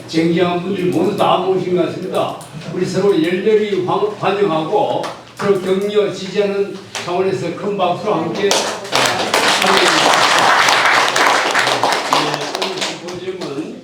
쟁쟁한 분들이 모두 다 모신 것 같습니다. 우리 서로 열렬히 환영하고 서로 격려 지지하는 차원에서 큰 박수로 함께 환영합니다. 오늘 심포지엄은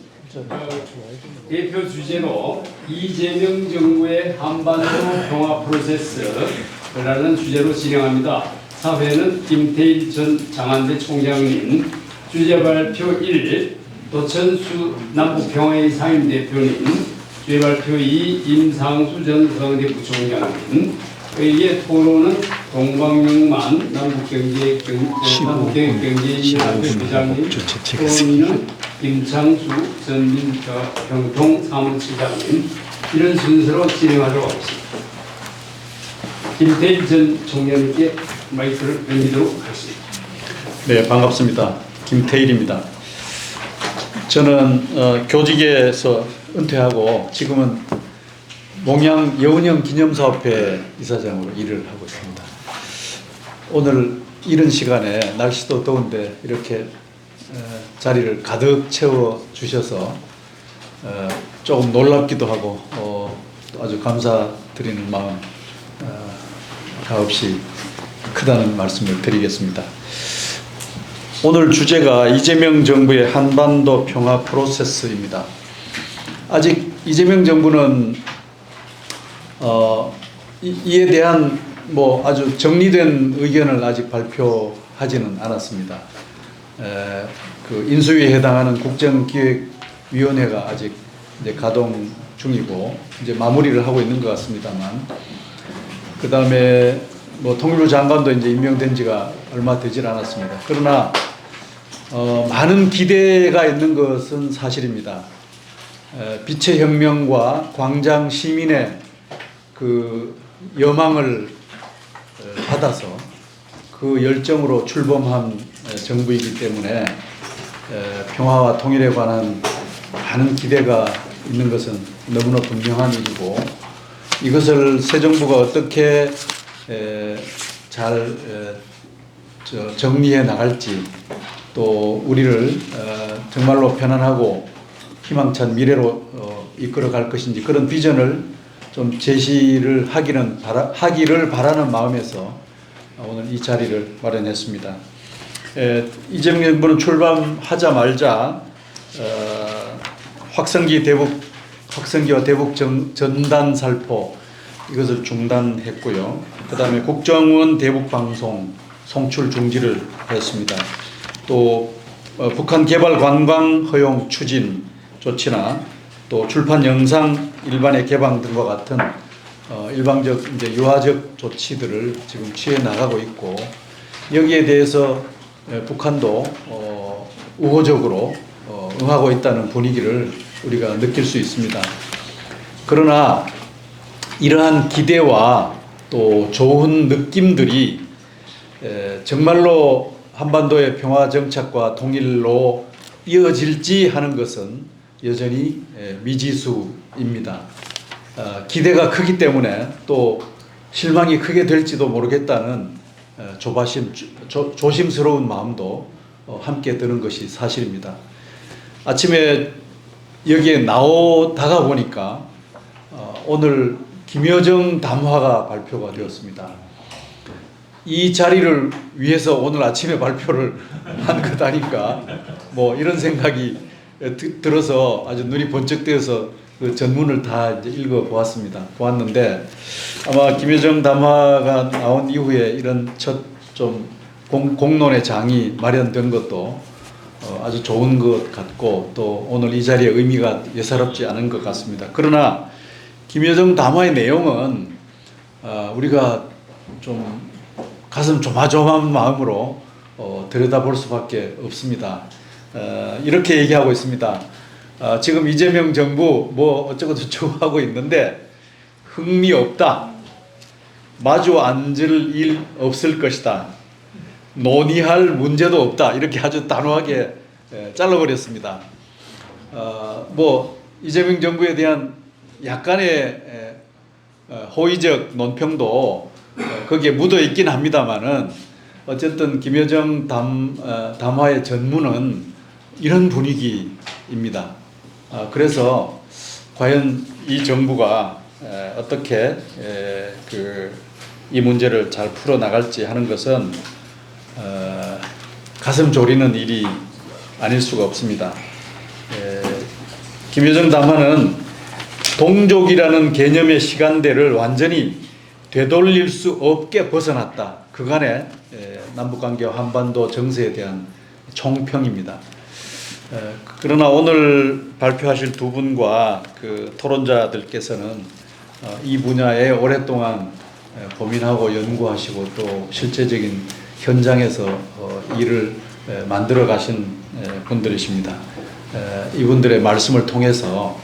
대표 주제로 이재명 정부의 한반도 평화 프로세스라는 주제로 진행합니다. 사회는 김태일 전 장안대 총장님, 주제 발표 1, 도천수 남북평화의 상임대표님, 주제 발표 2, 임상수 전 서강대 부총장님, 의회 토론은 동방영만 남북경제인연합회 부장님, 토론인은 김창수 전 민평통 사무처장님, 이런 순서로 진행하도록 하겠습니다. 김태일 전 총장님께 마이크를 넘기도록 하겠습니다. 네, 반갑습니다. 김태일입니다. 저는 교직에서 은퇴하고 지금은 몽양 여운형 기념사업회 이사장으로 일을 하고 있습니다. 오늘 이런 시간에 날씨도 더운데 이렇게 자리를 가득 채워 주셔서 조금 놀랍기도 하고 아주 감사드리는 마음 가없이 크다는 말씀을 드리겠습니다. 오늘 주제가 이재명 정부의 한반도 평화 프로세스입니다. 아직 이재명 정부는 이에 대한 아주 정리된 의견을 아직 발표하지는 않았습니다. 그 인수위에 해당하는 국정기획위원회가 아직 이제 가동 중이고 이제 마무리를 하고 있는 것 같습니다만, 그 다음에 통일부 장관도 이제 임명된 지가 얼마 되질 않았습니다. 그러나 많은 기대가 있는 것은 사실입니다. 빛의 혁명과 광장 시민의 그 여망을 받아서 그 열정으로 출범한 정부이기 때문에 평화와 통일에 관한 많은 기대가 있는 것은 너무나 분명한 일이고, 이것을 새 정부가 어떻게 잘 정리해 나갈지, 또 우리를 정말로 편안하고 희망찬 미래로 이끌어 갈 것인지, 그런 비전을 좀 제시를 하기를 바라는 마음에서 오늘 이 자리를 마련했습니다. 이재명 정부는 출범하자마자 확성기와 대북 전단 살포 이것을 중단했고요. 그 다음에 국정원 대북 방송 송출 중지를 했습니다. 또 북한 개발 관광 허용 추진 조치나 또 출판 영상 일반의 개방 등과 같은 일방적 이제 유화적 조치들을 지금 취해 나가고 있고, 여기에 대해서 북한도 우호적으로 응하고 있다는 분위기를 우리가 느낄 수 있습니다. 그러나 이러한 기대와 또 좋은 느낌들이 정말로 한반도의 평화 정착과 통일로 이어질지 하는 것은 여전히 미지수입니다. 기대가 크기 때문에 또 실망이 크게 될지도 모르겠다는 조심스러운 마음도 함께 드는 것이 사실입니다. 아침에 여기에 나오다가 보니까 오늘 김여정 담화가 발표가 되었습니다. 이 자리를 위해서 오늘 아침에 발표를 한 거다니까 이런 생각이 들어서 아주 눈이 번쩍 뜨여서 그 전문을 다 이제 보았는데, 아마 김여정 담화가 나온 이후에 이런 첫 좀 공론의 장이 마련된 것도 아주 좋은 것 같고, 또 오늘 이 자리의 의미가 예사롭지 않은 것 같습니다. 그러나 김여정 담화의 내용은 우리가 좀 가슴 조마조마한 마음으로 들여다볼 수밖에 없습니다. 이렇게 얘기하고 있습니다. 지금 이재명 정부 어쩌고 저쩌고 하고 있는데 흥미 없다. 마주 앉을 일 없을 것이다. 논의할 문제도 없다. 이렇게 아주 단호하게 잘라버렸습니다. 이재명 정부에 대한 약간의 호의적 논평도 거기에 묻어 있긴 합니다만은, 어쨌든 김여정 담화의 전문은 이런 분위기입니다. 그래서 과연 이 정부가 어떻게 이 문제를 잘 풀어 나갈지 하는 것은 가슴 졸이는 일이 아닐 수가 없습니다. 김여정 담화는 동족이라는 개념의 시간대를 완전히 되돌릴 수 없게 벗어났다. 그간의 남북관계와 한반도 정세에 대한 총평입니다. 그러나 오늘 발표하실 두 분과 그 토론자들께서는 이 분야에 오랫동안 고민하고 연구하시고 또 실제적인 현장에서 일을 만들어 가신 분들이십니다. 이분들의 말씀을 통해서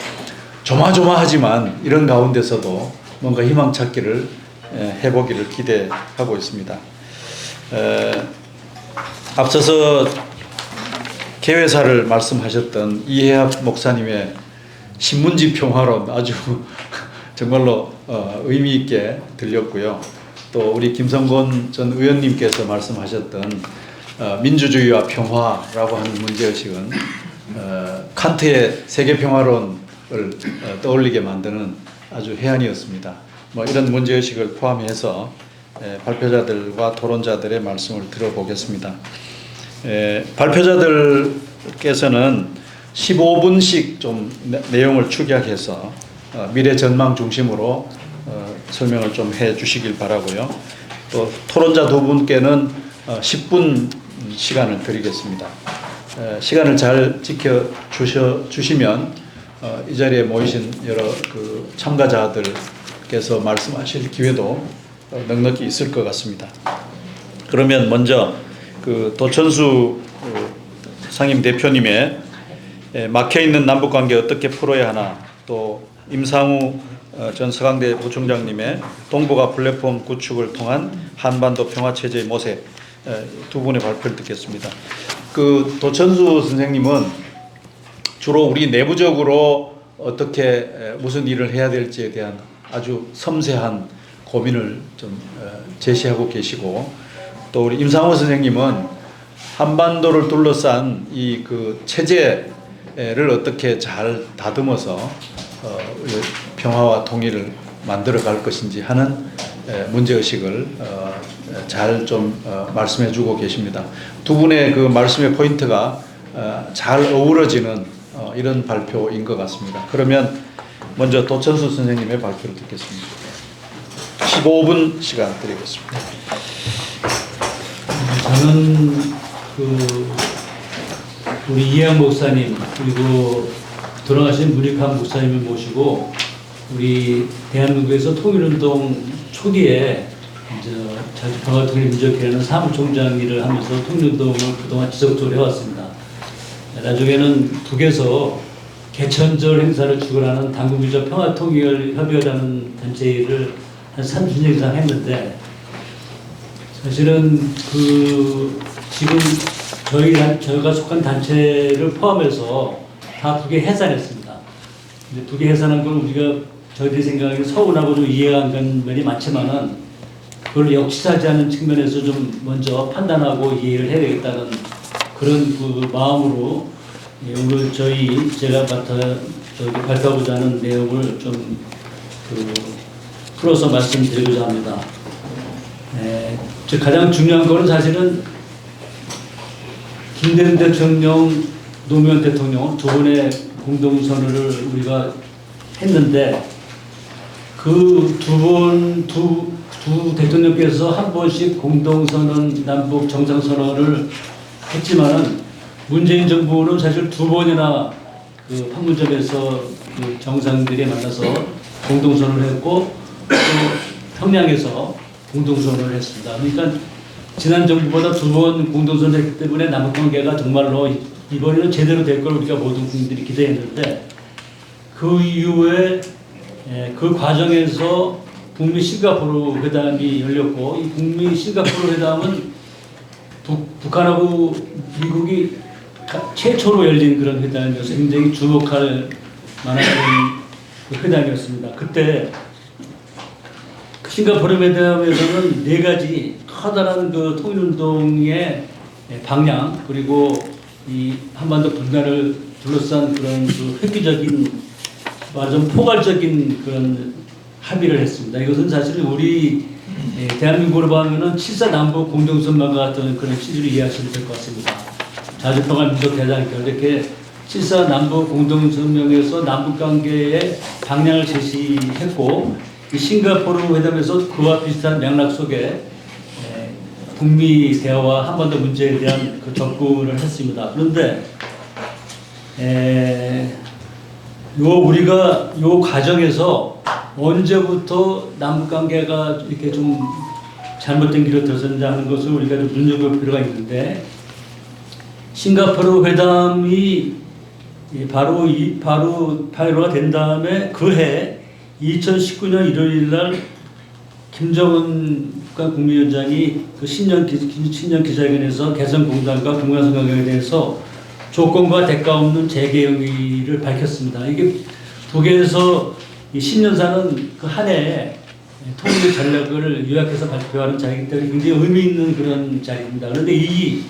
조마조마하지만 이런 가운데서도 뭔가 희망 찾기를 해보기를 기대하고 있습니다. 앞서서 개회사를 말씀하셨던 이해합 목사님의 신문지 평화론 아주 정말로 의미 있게 들렸고요. 또 우리 김성곤 전 의원님께서 말씀하셨던 민주주의와 평화라고 하는 문제의식은 칸트의 세계평화론을 떠올리게 만드는 아주 해안이었습니다. 이런 문제의식을 포함해서 발표자들과 토론자들의 말씀을 들어보겠습니다. 발표자들께서는 15분씩 좀 내용을 축약해서 미래 전망 중심으로 설명을 좀 해 주시길 바라고요. 또 토론자 두 분께는 10분 시간을 드리겠습니다. 시간을 잘 지켜 주시면 이 자리에 모이신 여러 그 참가자들께서 말씀하실 기회도 넉넉히 있을 것 같습니다. 그러면 먼저 그 도천수 상임 대표님의 막혀 있는 남북 관계 어떻게 풀어야 하나, 또 임상우 전 서강대 부총장님의 동북아 플랫폼 구축을 통한 한반도 평화 체제의 모색, 두 분의 발표를 듣겠습니다. 그 도천수 선생님은 주로 우리 내부적으로 어떻게 무슨 일을 해야 될지에 대한 아주 섬세한 고민을 좀 제시하고 계시고, 또 우리 임상호 선생님은 한반도를 둘러싼 이 그 체제를 어떻게 잘 다듬어서 평화와 통일을 만들어 갈 것인지 하는 문제의식을 잘 좀 말씀해 주고 계십니다. 두 분의 그 말씀의 포인트가 잘 어우러지는 이런 발표인 것 같습니다. 그러면 먼저 도천수 선생님의 발표를 듣겠습니다. 15분 시간 드리겠습니다. 저는 우리 이해영 목사님 그리고 돌아가신 문익환 목사님을 모시고 우리 대한민국에서 통일운동 초기에 자주평화 통일민족회라는 사무총장 일을 하면서 통일운동을 그동안 지속적으로 해왔습니다. 나중에는 북에서 개천절 행사를 주관하는 당국민족 평화통일협의회라는 단체 일을 한 30년 이상 했는데, 사실은 지금 저희가 속한 단체를 포함해서 다 북에 해산했습니다. 근데 북에 해산한 걸 우리가 저희들이 생각하기에 서운하고 좀 이해가 안 가는 면이 많지만은 그걸 역시하지 않는 측면에서 좀 먼저 판단하고 이해를 해야 되겠다는 그런 그 마음으로 오늘 제가 발표하고자 하는 내용을 좀 풀어서 말씀드리고자 합니다. 가장 중요한 거는 사실은 김대중 대통령, 노무현 대통령 두 분의 공동선언을 우리가 했는데, 그 두 대통령께서 한 번씩 공동선언, 남북 정상선언을 했지만은 문재인 정부는 사실 두 번이나 그 판문점에서 그 정상들이 만나서 공동선언을 했고 또 평양에서 공동선언을 했습니다. 그러니까 지난 정부보다 두 번 공동선언을 했기 때문에 남북관계가 정말로 이번에는 제대로 될 걸 우리가 모든 국민들이 기대했는데, 그 이후에 그 과정에서 북미 싱가포르 회담이 열렸고, 이 북미 싱가포르 회담은 북한하고 미국이 최초로 열린 그런 회담이어서 굉장히 주목할 만한 그런 회담이었습니다. 그때 싱가포르 회담에서는 네 가지 커다란 그 통일운동의 방향, 그리고 이 한반도 분단을 둘러싼 그런 그 획기적인 완전 포괄적인 그런 합의를 했습니다. 이것은 사실은 우리 대한민국으로 보면은 7.4 남북 공동선언과 같은 그런 취지로 이해하시면 될 것 같습니다. 자주평화민족회담 이렇게 7.4 남북 공동성명에서 남북관계의 방향을 제시했고 이 싱가포르 회담에서 그와 비슷한 맥락 속에 북미 대화와 한반도 문제에 대한 그 접근을 했습니다. 그런데 우리가 요 과정에서 언제부터 남북관계가 이렇게 좀 잘못된 길로 들어섰는지 하는 것을 우리가 좀 눈여겨볼 필요가 있는데 싱가포르 회담이 바로 파이로가 된 다음에 그해 2019년 1월 1일 날 김정은 국무위원장이 그 신년 기자회견에서 개성공단과 공간선거에 대해서 조건과 대가 없는 재개혁의를 밝혔습니다. 이게 북에서 이 신년사는 그 한 해에 통일 전략을 요약해서 발표하는 자리이기 때문에 굉장히 의미 있는 그런 자리입니다. 그런데 이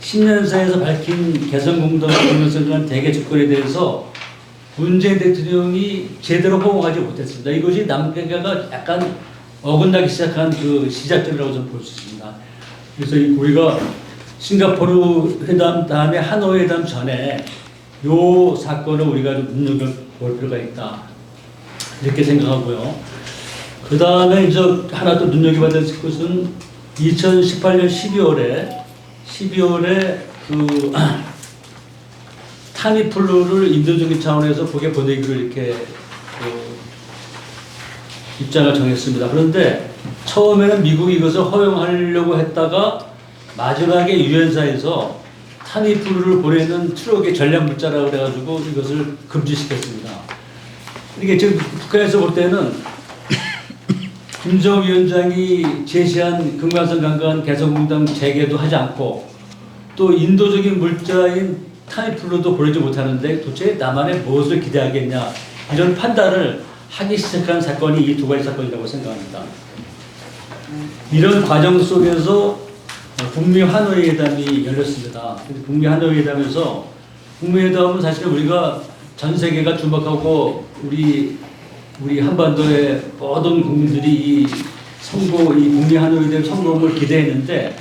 신년사에서 밝힌 개성공단 공간선거 대개 조건에 대해서 문재인 대통령이 제대로 호응하지 못했습니다. 이것이 남북관계가 약간 어긋나기 시작한 그 시작점이라고 저는 볼 수 있습니다. 그래서 우리가 싱가포르 회담 다음에 하노이 회담 전에 요 사건을 우리가 좀 눈여겨볼 필요가 있다. 이렇게 생각하고요. 그 다음에 이제 하나 또 눈여겨봐야 될 것은 2018년 12월에 그 타미플루를 인도적인 차원에서 북에 보내기로 이렇게 입장을 정했습니다. 그런데 처음에는 미국이 이것을 허용하려고 했다가 마지막에 유엔사에서 타미플루를 보내는 트럭의 전략 물자라고 그래가지고 이것을 금지시켰습니다. 이게 지금 북한에서 볼 때는 김정은 위원장이 제시한 금강산 강간 개성공단 재개도 하지 않고 또 인도적인 물자인 타미플루도 보내지 못하는데 도대체 남한에 무엇을 기대하겠냐 이런 판단을 하기 시작한 사건이 이 두 가지 사건이라고 생각합니다. 이런 과정 속에서 북미 하노이 회담이 열렸습니다. 북미 하노이 회담에서 북미 회담은 사실 우리가 전 세계가 주목하고 우리 한반도의 모든 국민들이 이 북미 하노이 회담 성공을 기대했는데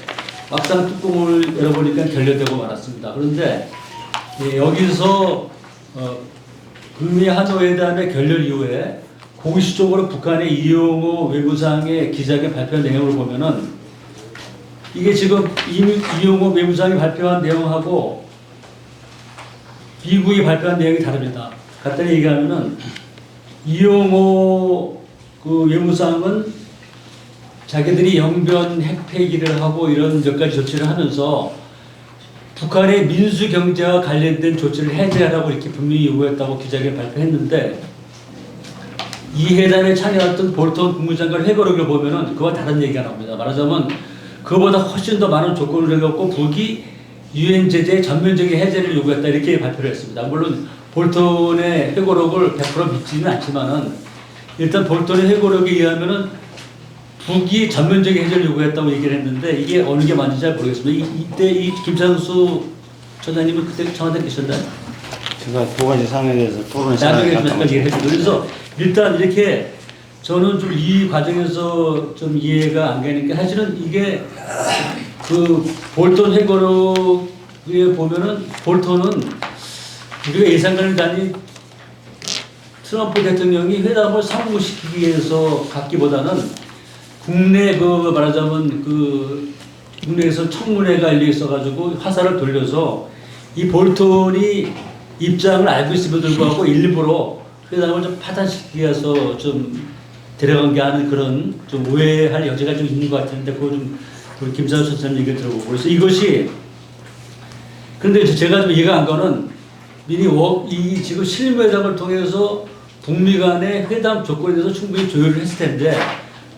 막상 뚜껑을 열어보니까 결렬되고 말았습니다. 그런데 여기서 북미 하노이 회담의 결렬 이후에 공식적으로 북한의 이용호 외무상의 기자회견 발표한 내용을 보면은 이게 지금 이용호 외무상이 발표한 내용하고 미국이 발표한 내용이 다릅니다. 간단히 얘기하면은 이용호 그 외무상은 자기들이 영변 핵 폐기를 하고 이런 몇 가지 조치를 하면서 북한의 민수 경제와 관련된 조치를 해제하라고 이렇게 분명히 요구했다고 기자회견 발표했는데 이 회담에 참여했던 볼턴 국무장관 회고록을 보면은 그와 다른 얘기가 나옵니다. 말하자면 그보다 훨씬 더 많은 조건을 내놓고 북이 유엔 제재의 전면적인 해제를 요구했다 이렇게 발표를 했습니다. 물론 볼턴의 회고록을 100% 믿지는 않지만은 일단 볼턴의 회고록에 의하면은 북이 전면적인 해제를 요구했다고 얘기를 했는데 이게 어느 게 맞는지 잘 모르겠습니다. 이때 이 김창수 처장님은 그때 청와대 계셨나요? 제가 두 가지 상황에 대해서 토론을 나중에 좀 약간 얘기해 주고 그래서 일단 이렇게 저는 좀 이 과정에서 좀 이해가 안 가는 게 사실은 이게 그 볼턴 회고록에 보면은 볼턴은 우리가 예상과는 달리 트럼프 대통령이 회담을 성공시키기 위해서 갖기보다는 국내 그 말하자면 그 국내에서 청문회가 열려 있어가지고 화살을 돌려서 이 볼턴이 입장을 알고 있음에도 불구하고 일부러 회담을 좀 파탄시키기 위해서 좀 데려간 게 하는 그런 좀 오해할 여지가 좀 있는 것 같은데 그거 좀 우리 김상수 선생님 얘기를 들어보고 그래서 이것이 그런데 제가 좀 이해가 안 가는 이 지금 실무회담을 통해서 북미 간의 회담 조건에 대해서 충분히 조율을 했을 텐데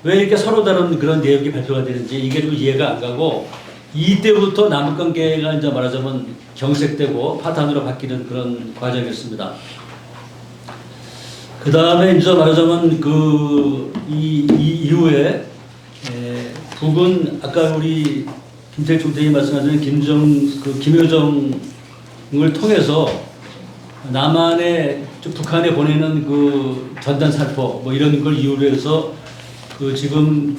왜 이렇게 서로 다른 그런 내용이 발표가 되는지 이게 좀 이해가 안 가고 이때부터 남북관계가 이제 말하자면 경색되고 파탄으로 바뀌는 그런 과정이었습니다. 그 다음에 이제 말하자면 이 이후에 북은 아까 우리 김태일 총장이 말씀하신 김여정을 통해서 남한에 북한에 보내는 그 전단 살포 뭐 이런 걸 이유로 해서 그 지금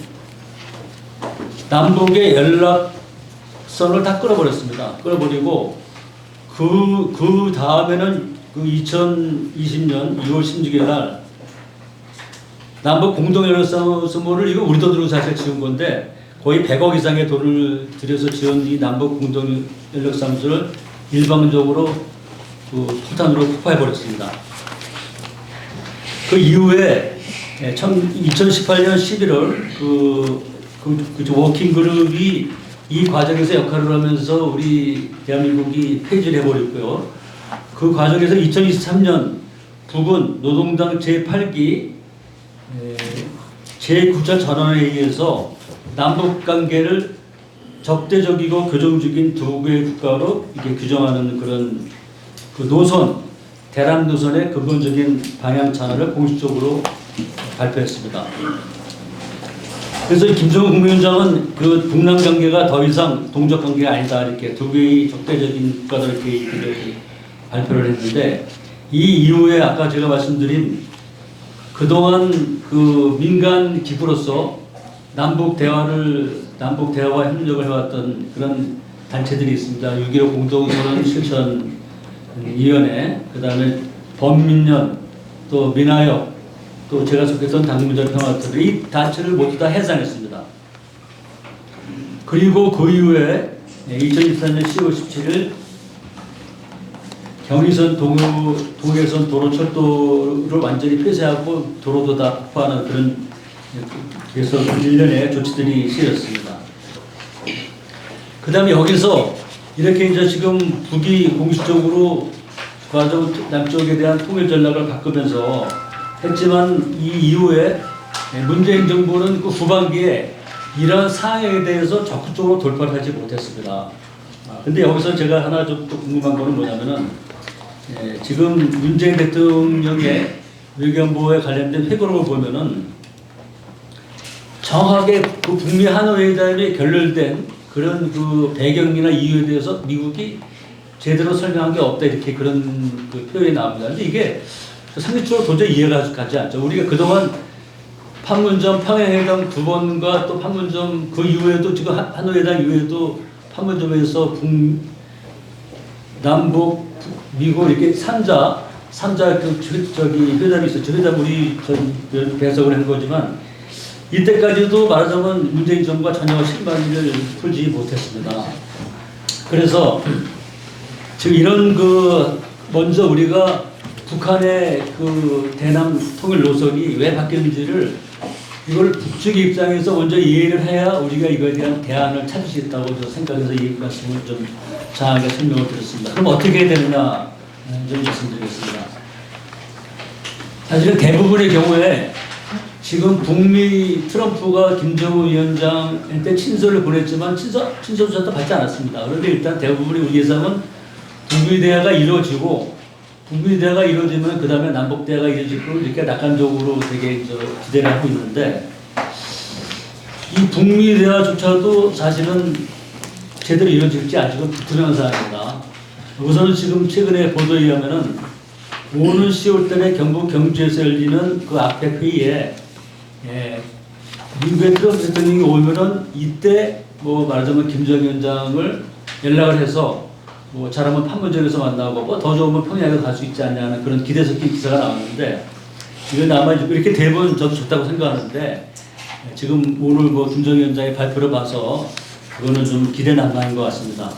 남북의 연락선을 다 끊어버렸습니다. 끊어버리고 그 다음에는 그 2020년 2월 16일 날 남북 공동연락사무소를 이거 우리 돈으로 사실 지은 건데 거의 100억 이상의 돈을 들여서 지은 이 남북 공동연락사무소를 일방적으로 그 폭탄으로 폭파해버렸습니다. 그 이후에 2018년 11월 그 워킹그룹이 이 과정에서 역할을 하면서 우리 대한민국이 폐지를 해버렸고요. 그 과정에서 2023년 북은 노동당 제8기 제9차 전원에 의해서 남북관계를 적대적이고 교정적인 두 개의 국가로 이렇게 규정하는 그런 그 노선, 대남 노선의 근본적인 방향 전환을 공식적으로 발표했습니다. 그래서 김정은 국무위원장은 그 북남 관계가 더 이상 동족 관계가 아니다 이렇게 두 개의 적대적인 국가들 이렇게 발표를 했는데 이 이후에 아까 제가 말씀드린 그동안 그 민간 기구로서 남북 대화와 협력을 해왔던 그런 단체들이 있습니다. 6.15 공동선언 실천위원회, 그 다음에 범민련, 또 민화협, 또 제가 속했던 당문전 평화투 이 단체를 모두 다 해산했습니다. 그리고 그 이후에 2024년 10월 17일 경의선 동해선 도로철도를 완전히 폐쇄하고 도로도 다 폭파하는 그런 그래서 일련의 조치들이 시행됐습니다. 그 다음에 여기서 이렇게 이제 지금 북이 공식적으로 과정 남쪽에 대한 통일 전략을 바꾸면서 했지만 이 이후에 문재인 정부는 그 후반기에 이러한 상황에 대해서 적극적으로 돌파를 하지 못했습니다. 근데 여기서 제가 하나 좀 또 궁금한 거는 뭐냐면은 지금 문재인 대통령의 외교안보에 관련된 회고록을 보면은 정확하게 그 북미 한일회담에 결렬된 그런 그 배경이나 이유에 대해서 미국이 제대로 설명한 게 없다 이렇게 그런 그 표현이 나옵니다. 근데 이게 상식적으로 도저히 이해가 가지 않죠. 우리가 그동안 판문점 평양회담 2번과 또 판문점 그 이후에도 지금 한일회담 이후에도 판문점에서 남북 미국 이렇게 3자 그 회담이 있었죠. 회담 우리 배석을 한 거지만 이때까지도 말하자면 문재인 정부가 전혀 실마리를 풀지 못했습니다. 그래서 지금 이런 그 먼저 우리가 북한의 그 대남 통일 노선이 왜 바뀌는지를 이걸 북측 입장에서 먼저 이해를 해야 우리가 이거에 대한 대안을 찾을 수 있다고 저 생각해서 이 말씀을 좀 장하게 설명을 드렸습니다. 그럼 어떻게 해야 되느냐 좀 말씀드리겠습니다. 사실은 대부분의 경우에 지금 북미 트럼프가 김정은 위원장한테 친서를 보냈지만 친서조차도 받지 않았습니다. 그런데 일단 대부분의 우리 예상은 북미 대화가 이루어지고 북미 대화가 이루어지면 그 다음에 남북 대화가 이루어지고 이렇게 낙관적으로 되게 기대를 하고 있는데 이 북미 대화조차도 사실은 제대로 이루어질지 아직은 불투명한 상황입니다. 우선은 지금 최근에 보도에 의하면은 오는 10월달에 경북 경주에서 열리는 그 아펙 회의에 미국의 트럼프 대통령이 오면은 이때 뭐 말하자면 김정은 위원장을 연락을 해서 뭐 잘하면 판문점에서 만나고 뭐 더 좋으면 평양에서 갈 수 있지 않냐는 그런 기대 섞인 기사가 나왔는데 이건 아마 이렇게 대부분 저도 좋다고 생각하는데 지금 오늘 뭐 김정은 위원장의 발표를 봐서 그거는 좀 기대난방인 것 같습니다.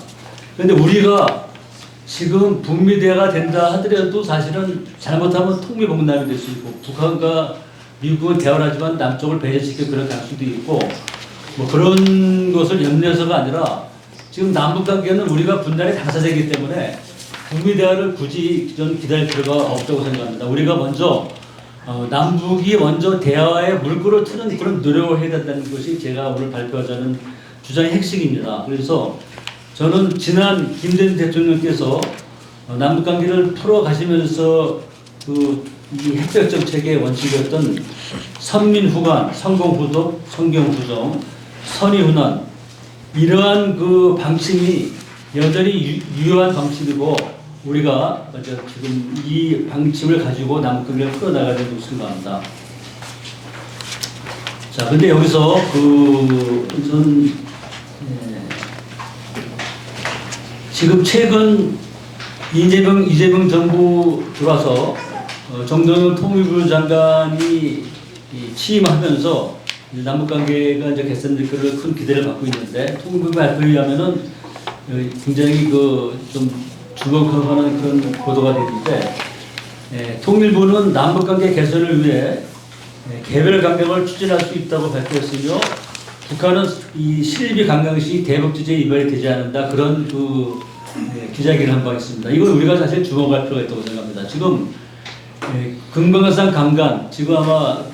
그런데 우리가 지금 북미 대화가 된다 하더라도 사실은 잘못하면 통미봉남이 될 수 있고 북한과 미국은 대화를 하지만 남쪽을 배제시킬 그런 가능성도 있고 뭐 그런 것을 염려해서가 아니라 지금 남북관계는 우리가 분단의 당사자이기 때문에 북미 대화를 굳이 좀 기다릴 필요가 없다고 생각합니다. 우리가 먼저 남북이 먼저 대화에 물꼬를 트는 그런 노력을 해야 된다는 것이 제가 오늘 발표하자는 주장의 핵심입니다. 그래서 저는 지난 김대중 대통령께서 남북관계를 풀어가시면서 이 핵적 정책의 원칙이었던 선민후관, 성공후독, 성경후정, 선의훈환 이러한 그 방침이 여전히 유효한 방침이고 우리가 지금 이 방침을 가지고 남북관계를 풀어나가야 된다고 생각합니다. 자, 근데 여기서 지금 최근 이재명 정부 들어와서 정동영 통일부 장관이 취임하면서 남북관계가 이제 개선될 것을 큰 기대를 갖고 있는데 통일부 발표에 의하면은 굉장히 좀 주목하는 그런 보도가 되는데 통일부는 남북관계 개선을 위해 개별 강경을 추진할 수 있다고 발표했으며 북한은 이 실비 강경 시 대북 제재에 위반이 되지 않는다 그런 기자회견을 한 바 있습니다. 이건 우리가 사실 주목할 필요가 있다고 생각합니다. 지금 금강산 강간 지금 아마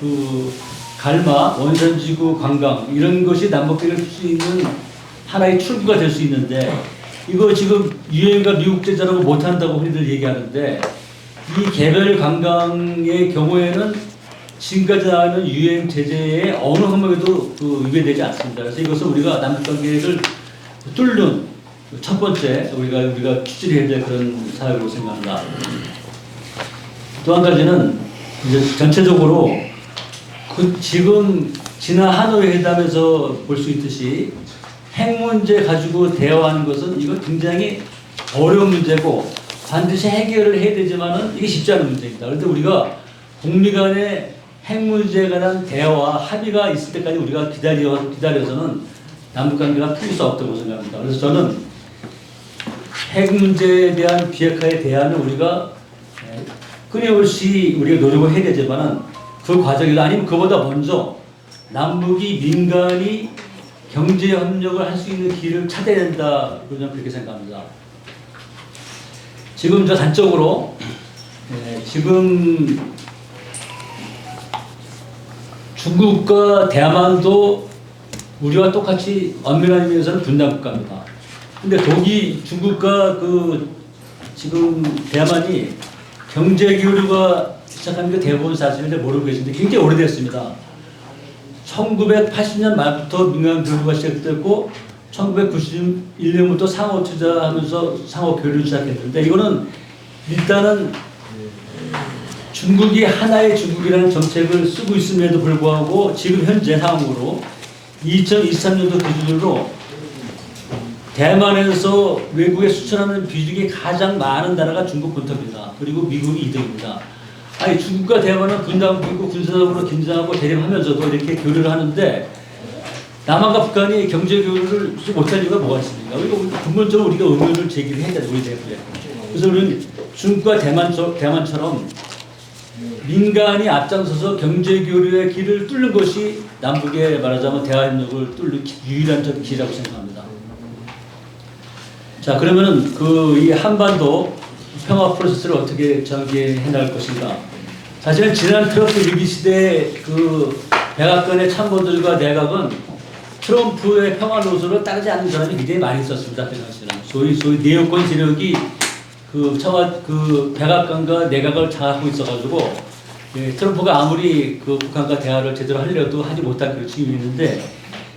갈마 원산지구 관광 이런 것이 남북관계를 풀 수 있는 하나의 출구가 될 수 있는데 이거 지금 유엔과 미국 제재라고 못한다고 흔히들 얘기하는데 이 개별 관광의 경우에는 지금까지 나오는 유엔 제재의 어느 항목에도 위배되지 않습니다. 그래서 이것은 우리가 남북관계를 뚫는 첫 번째 우리가 추진해야 될 그런 사역으로 생각합니다. 또 한 가지는 이제 전체적으로 지금 지난 하노이 회담에서 볼 수 있듯이 핵 문제 가지고 대화하는 것은 이거 굉장히 어려운 문제고 반드시 해결을 해야 되지만은 이게 쉽지 않은 문제입니다. 그런데 우리가 북미 간의 핵 문제에 관한 대화와 합의가 있을 때까지 우리가 기다려서는 남북관계가 풀릴 수 없다고 생각합니다. 그래서 저는 핵 문제에 대한 비핵화의 대안을 우리가 끊임없이 우리가 노력을 해야 되지만은 그 과정에서 아니면 그보다 먼저 남북이 민간이 경제 협력을 할 수 있는 길을 찾아야 된다. 저는 그렇게 생각합니다. 지금 저 단적으로 지금 중국과 대만도 우리와 똑같이 엄밀한 의미에서는 분단국가입니다. 근데 중국과 지금 대만이 경제 교류가 시작한 게 대부분 사실인데 모르고 계신데 굉장히 오래됐습니다. 1980년 말부터 민간 교류가 시작됐고 1991년부터 상호 투자하면서 상호 교류를 시작했는데 이거는 일단은 중국이 하나의 중국이라는 정책을 쓰고 있음에도 불구하고 지금 현재 상황으로 2023년도 기준으로 대만에서 외국에 수출하는 비중이 가장 많은 나라가 중국 본토입니다. 그리고 미국이 2등입니다. 아니 중국과 대만은 분단국이고 군사적으로 긴장하고 대립하면서도 이렇게 교류를 하는데 남한과 북한이 경제 교류를 못할 이유가 뭐가 있습니까? 그리고 근본적으로 우리가 의문을 제기를 해야 돼 우리 대표에. 그래서 우리는 중국과 대만처럼 민간이 앞장서서 경제 교류의 길을 뚫는 것이 남북의 말하자면 대화 협력을 뚫는 유일한 길이라고 생각합니다. 자 그러면은 이 한반도 평화 프로세스를 어떻게 전개해 나갈 것인가? 사실은 지난 트럼프 위기 시대 백악관의 참모들과 내각은 트럼프의 평화 노선을 따르지 않는 사람이 굉장히 많이 있었습니다. 그 당시에는 소위 내요권 세력이 백악관과 내각을 장악하고 있어가지고 트럼프가 아무리 북한과 대화를 제대로 하려도 하지 못할 그런 측면이 있는데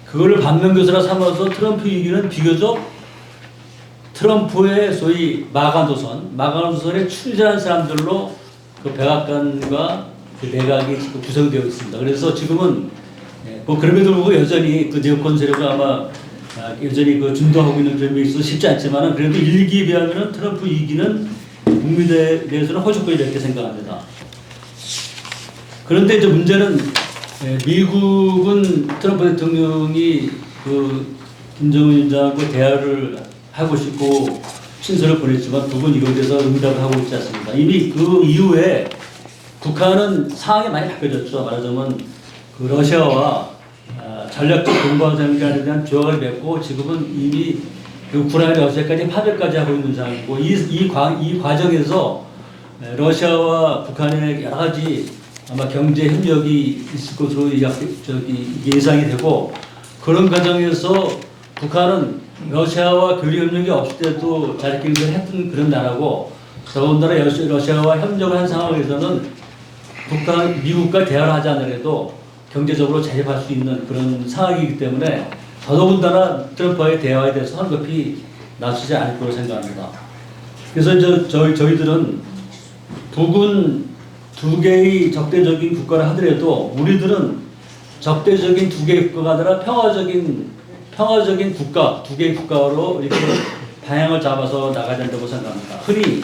그거를 반면교사로 삼아서 트럼프 위기는 비교적 트럼프의 소위 마가노선에 출전한 사람들로 백악관과 내각이 지금 구성되어 있습니다. 그래서 지금은 그럼에도 불구하고 여전히 네오콘 세력은 아마 여전히 준동하고 있는 점이 있어서 쉽지 않지만 그래도 1기에 비하면 트럼프 2기는 북미 내에서는 호주권이 이렇게 생각합니다. 그런데 이제 문제는 미국은 트럼프 대통령이 김정은 위원장하고 대화를 하고 싶고 친서를 보냈지만 두 분 이거에 대해서 응답을 하고 있지 않습니다. 이미 그 이후에 북한은 상황이 많이 바뀌어졌죠. 말하자면 러시아와 전략적 동반자에 대한 조약을 맺고 지금은 이미 우크라이나 러시아까지 파병까지 하고 있는 상황이고 이 과정에서 러시아와 북한의 여러 가지 아마 경제 협력이 있을 것으로 예상이 되고 그런 과정에서 북한은 러시아와 교류 협력이 없을 때도 자력경쟁을 했던 그런 나라고 더군다나 러시아와 협력을 한 상황에서는 미국과 대화를 하지 않으려도 경제적으로 자립할 수 있는 그런 상황이기 때문에 더더군다나 트럼프와의 대화에 대해서 황급히 나서지 않을 거라고 생각합니다. 그래서 저희들은 북은 두 개의 적대적인 국가를 하더라도 우리들은 적대적인 두 개의 국가가 아니라 평화적인 국가, 두 개의 국가로 이렇게 방향을 잡아서 나가야 된다고 생각합니다. 흔히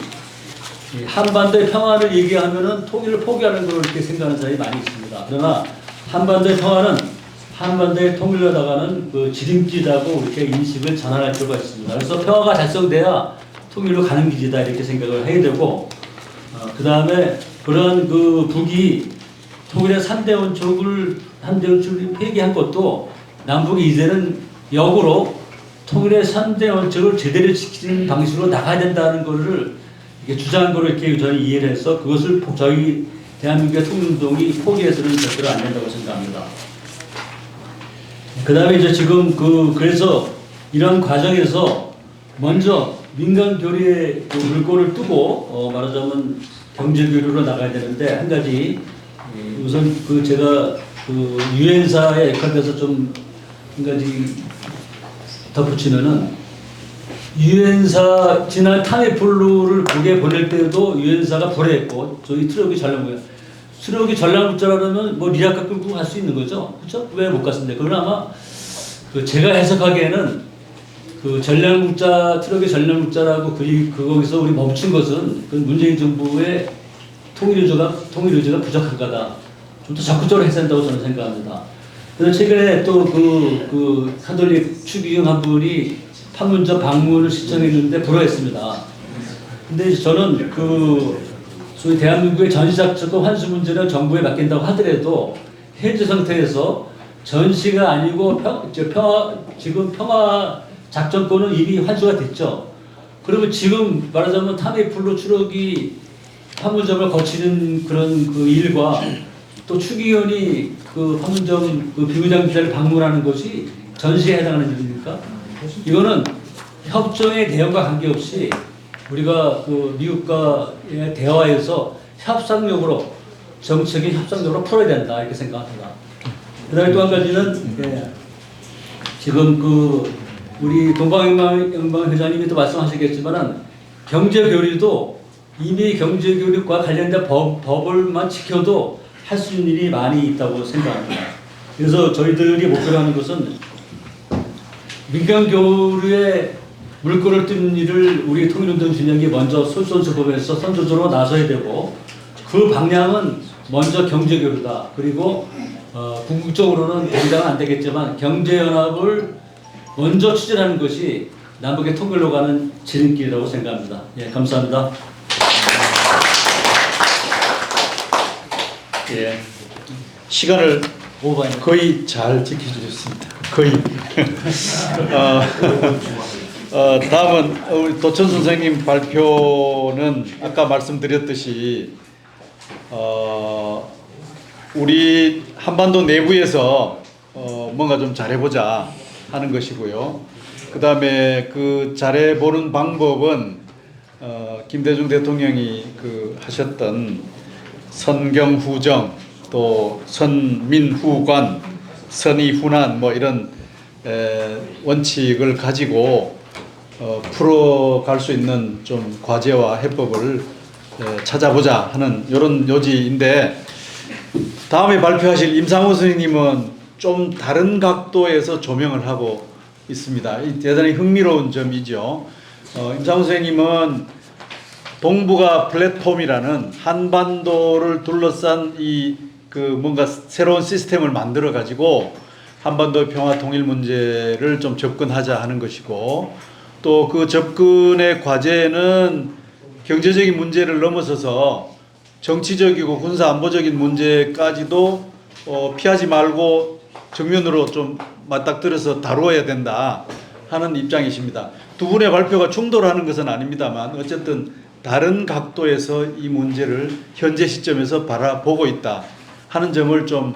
이 한반도의 평화를 얘기하면은 통일을 포기하는 걸 이렇게 생각하는 사람이 많이 있습니다. 그러나 한반도의 평화는 한반도의 통일로 나가는 그 지름길이라고 이렇게 인식을 전환할 필요가 있습니다. 그래서 평화가 달성돼야 통일로 가는 길이다 이렇게 생각을 해야 되고, 그 다음에 그런 그 북이 통일의 3대 원칙을 폐기한 것도 남북이 이제는 역으로 통일의 3대 원칙을 제대로 지키는 방식으로 나가야 된다는 것을 이렇게 주장한 거를 이렇게 저는 이해를 해서 그것을 저희 대한민국의 통일운동이 포기해서는 절대로 안 된다고 생각합니다. 그 다음에 이제 지금 그래서 이런 과정에서 먼저 민간 교류의 그 물꼬를 뜨고 말하자면 경제 교류로 나가야 되는데 한 가지 우선 제가 유엔사의 역할에 대해서 좀 한 가지 덧붙이면은 유엔사 지난 타미플루를 북에 보낼 때도 유엔사가 불회했고 저희 트럭이 전략국자라면 뭐 리아카 끌고 갈 수 있는 거죠, 그렇죠? 왜 못 갔습니까? 그건 아마 제가 해석하기에는 트럭의 전략국자라고 거기서 우리 멈춘 것은 그 문재인 정부의 통일 의지가 부족한 거다. 좀 더 적극적으로 했어야 한다고 저는 생각합니다. 그래서 최근에 또 카톨릭 추기경 한 분이 판문점 방문을 신청했는데 불허했습니다. 근데 저는 소위 대한민국의 전시작전과 환수 문제는 정부에 맡긴다고 하더라도 현재 상태에서 전시가 아니고 지금 평화 작전권은 이미 환수가 됐죠. 그러면 지금 말하자면 타미플루 추록이 판문점을 거치는 그런 일과 또 추기경이 판문점 비무장지대를 방문하는 것이 전시에 해당하는 일입니까? 이거는 협정의 내용과 관계없이 우리가 미국과의 대화에서 정책의 협상력으로 풀어야 된다 이렇게 생각합니다. 그다음에 또 한 가지는 지금 우리 동방영방 회장님이 또 말씀하시겠지만은 경제교류도 이미 경제교류과 관련된 법을만 지켜도 할 수 있는 일이 많이 있다고 생각합니다. 그래서 저희들이 목표로 하는 것은 민간교류에 물꼬를 뜨는 일을 우리 통일운동 진영이 먼저 솔선수범해서 선조적으로 나서야 되고 그 방향은 먼저 경제교류다. 그리고 궁극적으로는 당장은 안 되겠지만 경제연합을 먼저 추진하는 것이 남북의 통일로 가는 지름길이라고 생각합니다. 예, 감사합니다. 예. 시간을 거의 잘 지켜주셨습니다. 거의. 다음은 우리 도천 선생님 발표는 아까 말씀드렸듯이 우리 한반도 내부에서 뭔가 좀 잘해보자 하는 것이고요. 그 다음에 그 잘해보는 방법은 김대중 대통령이 하셨던 선경후정, 또 선민후관, 선의훈안 뭐 이런 원칙을 가지고 풀어갈 수 있는 좀 과제와 해법을 찾아보자 하는 이런 요지인데, 다음에 발표하실 임상호 선생님은 좀 다른 각도에서 조명을 하고 있습니다. 대단히 흥미로운 점이죠. 임상호 선생님은 동북아 플랫폼이라는 한반도를 둘러싼 뭔가 새로운 시스템을 만들어 가지고 한반도 평화 통일 문제를 좀 접근하자 하는 것이고, 또 그 접근의 과제는 경제적인 문제를 넘어서서 정치적이고 군사 안보적인 문제까지도 피하지 말고 정면으로 좀 맞닥뜨려서 다루어야 된다 하는 입장이십니다. 두 분의 발표가 충돌하는 것은 아닙니다만 어쨌든 다른 각도에서 이 문제를 현재 시점에서 바라보고 있다 하는 점을 좀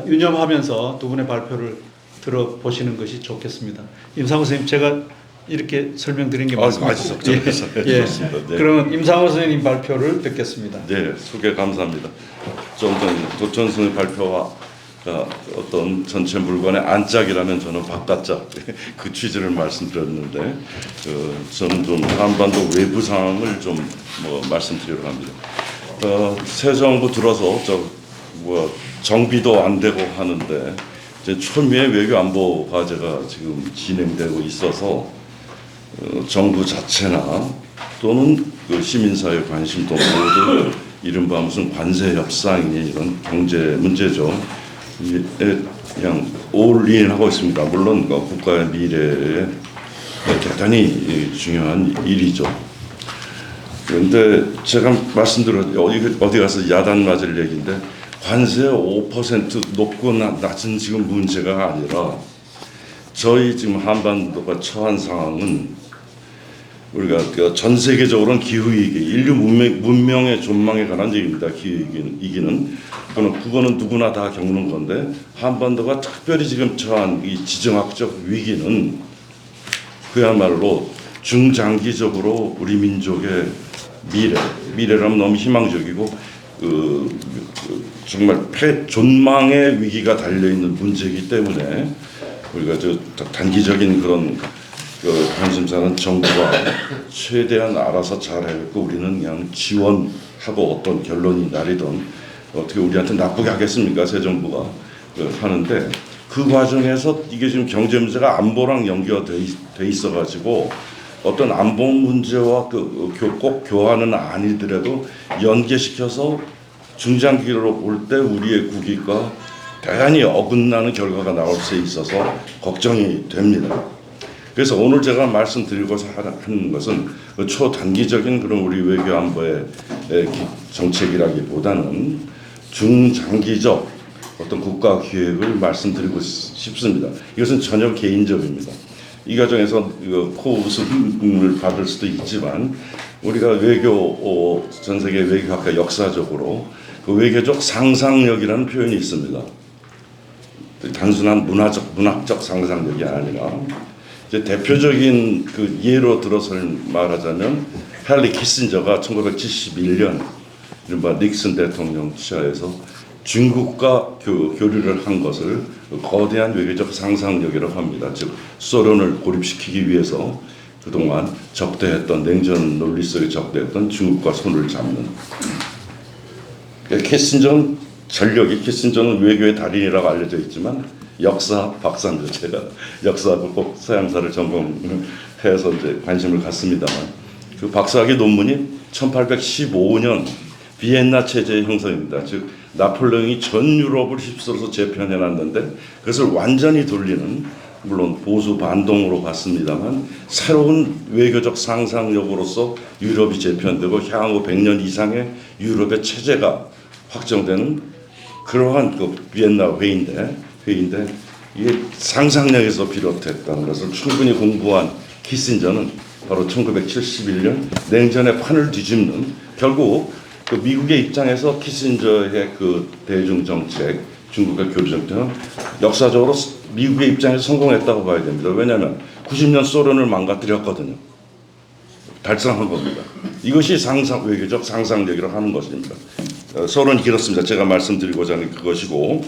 유념하면서 두 분의 발표를 들어보시는 것이 좋겠습니다. 임상호 선생님, 제가 이렇게 설명드린 게 맞습니다. 예. 그러면 임상호 선생님 발표를 듣겠습니다. 네, 소개 감사합니다. 좀 전 도천 선생님 발표와 어떤 전체 물건의 안짝이라면 저는 바깥짝 그 취지를 말씀드렸는데 저는 좀 한반도 외부 상황을 좀 말씀드리려고 합니다. 새 정부 들어서 정비도 안 되고 하는데 이제 초미의 외교 안보 과제가 지금 진행되고 있어서 정부 자체나 또는 그 시민사회 관심도 모두 이른바 무슨 관세 협상이니 이런 경제 문제죠. 그냥 올인하고 있습니다. 물론 국가의 미래에 대단히 중요한 일이죠. 그런데 제가 말씀드린 어디 가서 야단 맞을 얘기인데 관세 5% 높고 낮은 지금 문제가 아니라 저희 지금 한반도가 처한 상황은 우리가 전 세계적으로는 기후위기, 인류 문명의 존망에 관한 얘기입니다. 기후위기는 그거는 누구나 다 겪는 건데 한반도가 특별히 지금 처한 이 지정학적 위기는 그야말로 중장기적으로 우리 민족의 미래라면 너무 희망적이고 정말 존망의 위기가 달려있는 문제이기 때문에 우리가 단기적인 그런 관심사는 정부가 최대한 알아서 잘하고 우리는 그냥 지원하고 어떤 결론이 나리던 어떻게 우리한테 나쁘게 하겠습니까? 새 정부가 하는데 그 과정에서 이게 지금 경제 문제가 안보랑 연결돼 있어가지고 어떤 안보 문제와 꼭 교환은 아니더라도 연계시켜서 중장기로 볼 때 우리의 국익과 대단히 어긋나는 결과가 나올 수 있어서 걱정이 됩니다. 그래서 오늘 제가 말씀드리고자 하는 것은 초단기적인 그런 우리 외교 안보의 정책이라기보다는 중장기적 어떤 국가 기획을 말씀드리고 싶습니다. 이것은 전혀 개인적입니다. 이 과정에서 코웃음을 받을 수도 있지만 우리가 전 세계 외교학과 역사적으로 그 외교적 상상력이라는 표현이 있습니다. 단순한 문학적 상상력이 아니라 이제 대표적인 그 예로 들어서 말하자면 헨리 키신저가 1971년 이른바 닉슨 대통령 취하에서 중국과 교류를 한 것을 거대한 외교적 상상력이라고 합니다. 즉 소련을 고립시키기 위해서 그동안 적대했던 냉전 논리 속에 적대했던 중국과 손을 잡는 키신저는 키신저는 외교의 달인이라고 알려져 있지만 역사 박사입니다. 제가 역사하고 꼭 서양사를 전공해서 이제 관심을 갖습니다만 그 박사학위 논문이 1815년 비엔나 체제의 형성입니다. 즉 나폴레옹이 전 유럽을 휩쓸어서 재편해놨는데 그것을 완전히 돌리는 물론 보수 반동으로 봤습니다만 새로운 외교적 상상력으로서 유럽이 재편되고 향후 100년 이상의 유럽의 체제가 확정되는 그러한 그 비엔나 회의인데 이게 상상력에서 비롯했다는 것을 충분히 공부한 키신저는 바로 1971년 냉전의 판을 뒤집는 결국 그 미국의 입장에서 키신저의 그 대중 정책, 중국과 교류 정책은 역사적으로 미국의 입장에서 성공했다고 봐야 됩니다. 왜냐하면 90년 소련을 망가뜨렸거든요. 달성한 겁니다. 이것이 외교적 상상력이라고 하는 것입니다. 서론이 길었습니다. 제가 말씀드리고자 하는 그것이고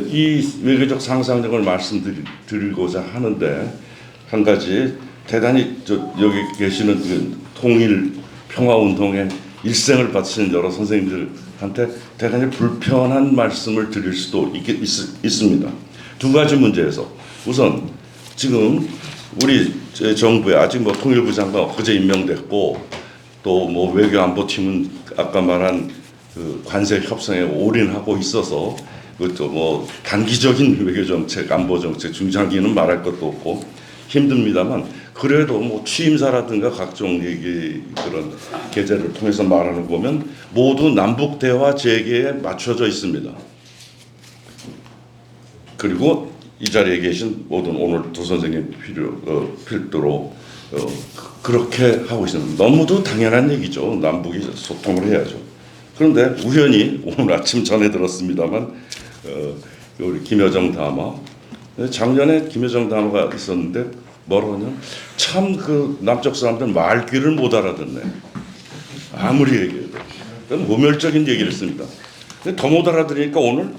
이 외교적 상상력을 말씀드리고자 하는데 한 가지 대단히 여기 계시는 그 통일 평화운동에 일생을 바치는 여러 선생님들한테 대단히 불편한 말씀을 드릴 수도 있습니다. 두 가지 문제에서 우선 지금 우리 정부에 아직 통일부 장관 엊그제 임명됐고 또 외교안보팀은 아까 말한 그 관세 협상에 올인하고 있어서 그것도 단기적인 외교정책, 안보정책, 중장기는 말할 것도 없고 힘듭니다만 그래도 취임사라든가 각종 그런 계제를 통해서 말하는 거 보면 모두 남북 대화 재개에 맞춰져 있습니다. 그리고 이 자리에 계신 모든 오늘 두 선생님 필두로 그렇게 하고 있습니다. 너무도 당연한 얘기죠. 남북이 소통을 해야죠. 그런데 우연히 오늘 아침 전에 들었습니다만 우리 김여정 담화 작년에 김여정 담화가 있었는데 뭐라고 하냐면 참 그 남쪽 사람들 말귀를 못 알아듣네. 아무리 얘기해도 모멸적인 얘기를 했습니다. 더 못 알아들으니까 오늘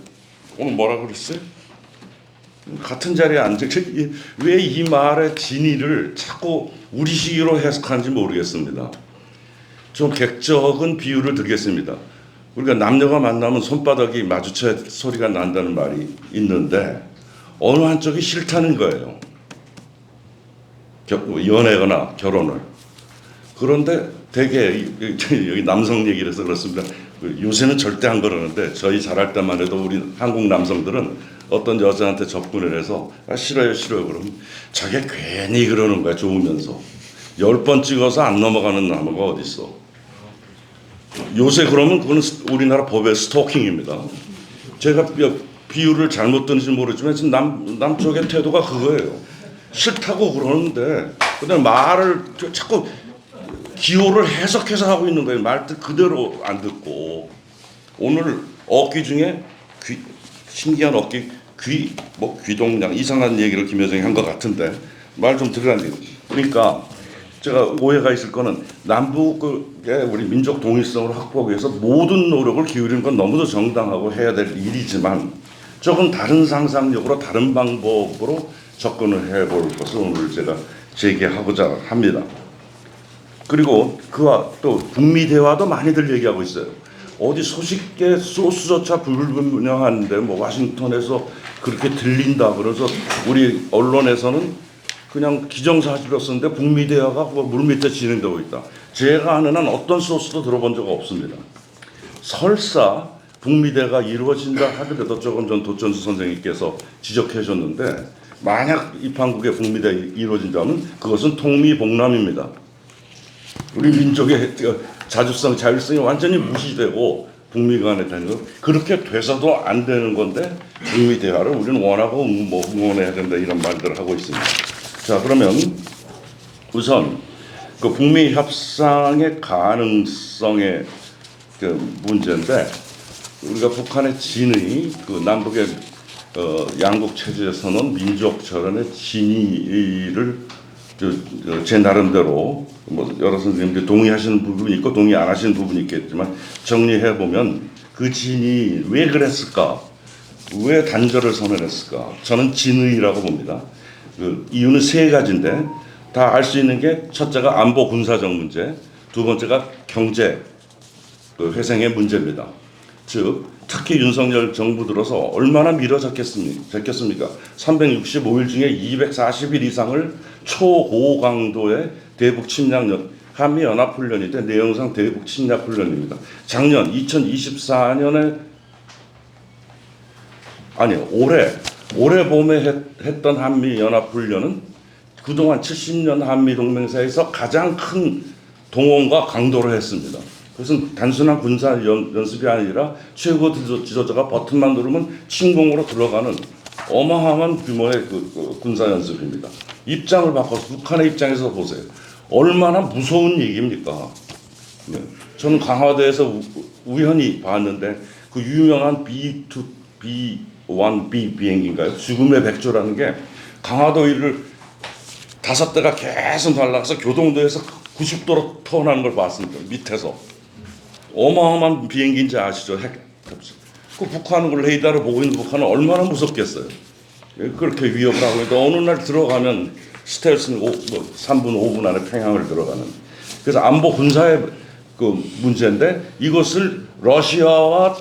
오늘 뭐라 그랬어요? 같은 자리에 앉아 왜 이 말의 진의를 자꾸 우리식으로 해석하는지 모르겠습니다. 좀 객적인 비유를 드리겠습니다. 우리가 남녀가 만나면 손바닥이 마주쳐야 소리가 난다는 말이 있는데 어느 한쪽이 싫다는 거예요. 연애거나 결혼을. 그런데 되게 여기 남성 얘기를 해서 그렇습니다. 요새는 절대 안 그러는데 저희 잘할 때만 해도 우리 한국 남성들은 어떤 여자한테 접근을 해서 싫어요 그러면 자기가 괜히 그러는 거야. 좋으면서 10번 찍어서 안 넘어가는 나무가 어디 있어. 요새 그러면 그거는 우리나라 법의 스토킹입니다. 제가 비유를 잘못 듣는지 모르지만 지금 남쪽의 태도가 그거예요. 싫다고 그러는데 그다음에 말을 자꾸 기호를 해석해서 하고 있는 거예요. 말뜻 그대로 안 듣고. 오늘 어귀 중에 신기한 어귀 귀동냥 이상한 얘기를 김여정이 한 것 같은데 말 좀 들으라니. 그러니까 제가 오해가 있을 거는 남북의 우리 민족 동일성을 확보하기 위해서 모든 노력을 기울이는 건 너무도 정당하고 해야 될 일이지만 조금 다른 상상력으로 다른 방법으로 접근을 해볼 것을 오늘 제가 제기하고자 합니다. 그리고 그와 또 북미 대화도 많이들 얘기하고 있어요. 어디 소식계 소스조차 불분명한데 뭐 와싱턴에서 그렇게 들린다 그래서 우리 언론에서는 그냥 기정사실로 썼는데 북미 대화가 물밑에 진행되고 있다. 제가 아는 한 어떤 소스도 들어본 적 없습니다. 설사 북미 대화가 이루어진다 하더라도 조금 전 도천수 선생님께서 지적해 줬는데 만약 입한국의 북미 대화가 이루어진다면 그것은 통미봉남입니다. 우리 민족의 자주성, 자율성이 완전히 무시되고 북미 간에 되는 거 그렇게 돼서도 안 되는 건데 북미 대화를 우리는 원하고 응원해야 된다 이런 말들을 하고 있습니다. 자 그러면 우선 그 북미 협상의 가능성의 그 문제인데 우리가 북한의 진의 그 남북의 양국 체제에서는 민족 절연의 진의를 제 나름대로 뭐 여러 선생님들이 동의하시는 부분이 있고 동의 안 하시는 부분이 있겠지만 정리해 보면 그 진이 왜 그랬을까? 왜 단절을 선언했을까? 저는 진의라고 봅니다. 그 이유는 세 가지인데 다 알 수 있는 게 첫째가 안보 군사적 문제, 두 번째가 경제 그 회생의 문제입니다. 즉 특히 윤석열 정부 들어서 얼마나 미뤄졌겠습니까? 365일 중에 240일 이상을 초고강도의 대북 침략 한미연합훈련인데 내용상 대북 침략훈련입니다. 작년 2024년에 올해 봄에 했던 한미연합훈련은 그동안 70년 한미동맹사에서 가장 큰 동원과 강도를 했습니다. 그것은 단순한 군사 연습이 아니라 최고 지도자가 버튼만 누르면 침공으로 들어가는 어마어마한 규모의 군사 연습입니다. 입장을 바꿔서 북한의 입장에서 보세요. 얼마나 무서운 얘기입니까? 네. 저는 강화도에서 우연히 봤는데 그 유명한 B1B 비행기인가요? 죽음의 백조라는 게 강화도 위를 5대가 계속 날아가서 교동도에서 90도로 턴하는 걸 봤습니다. 밑에서. 어마어마한 비행기인지 아시죠? 그 북한은 그 레이더를 보고 있는 북한은 얼마나 무섭겠어요. 그렇게 위협을 하고 있는데 어느 날 들어가면 스텔스는 3분 5분 안에 평양을 들어가는. 그래서 안보 군사의 그 문제인데 이것을 러시아와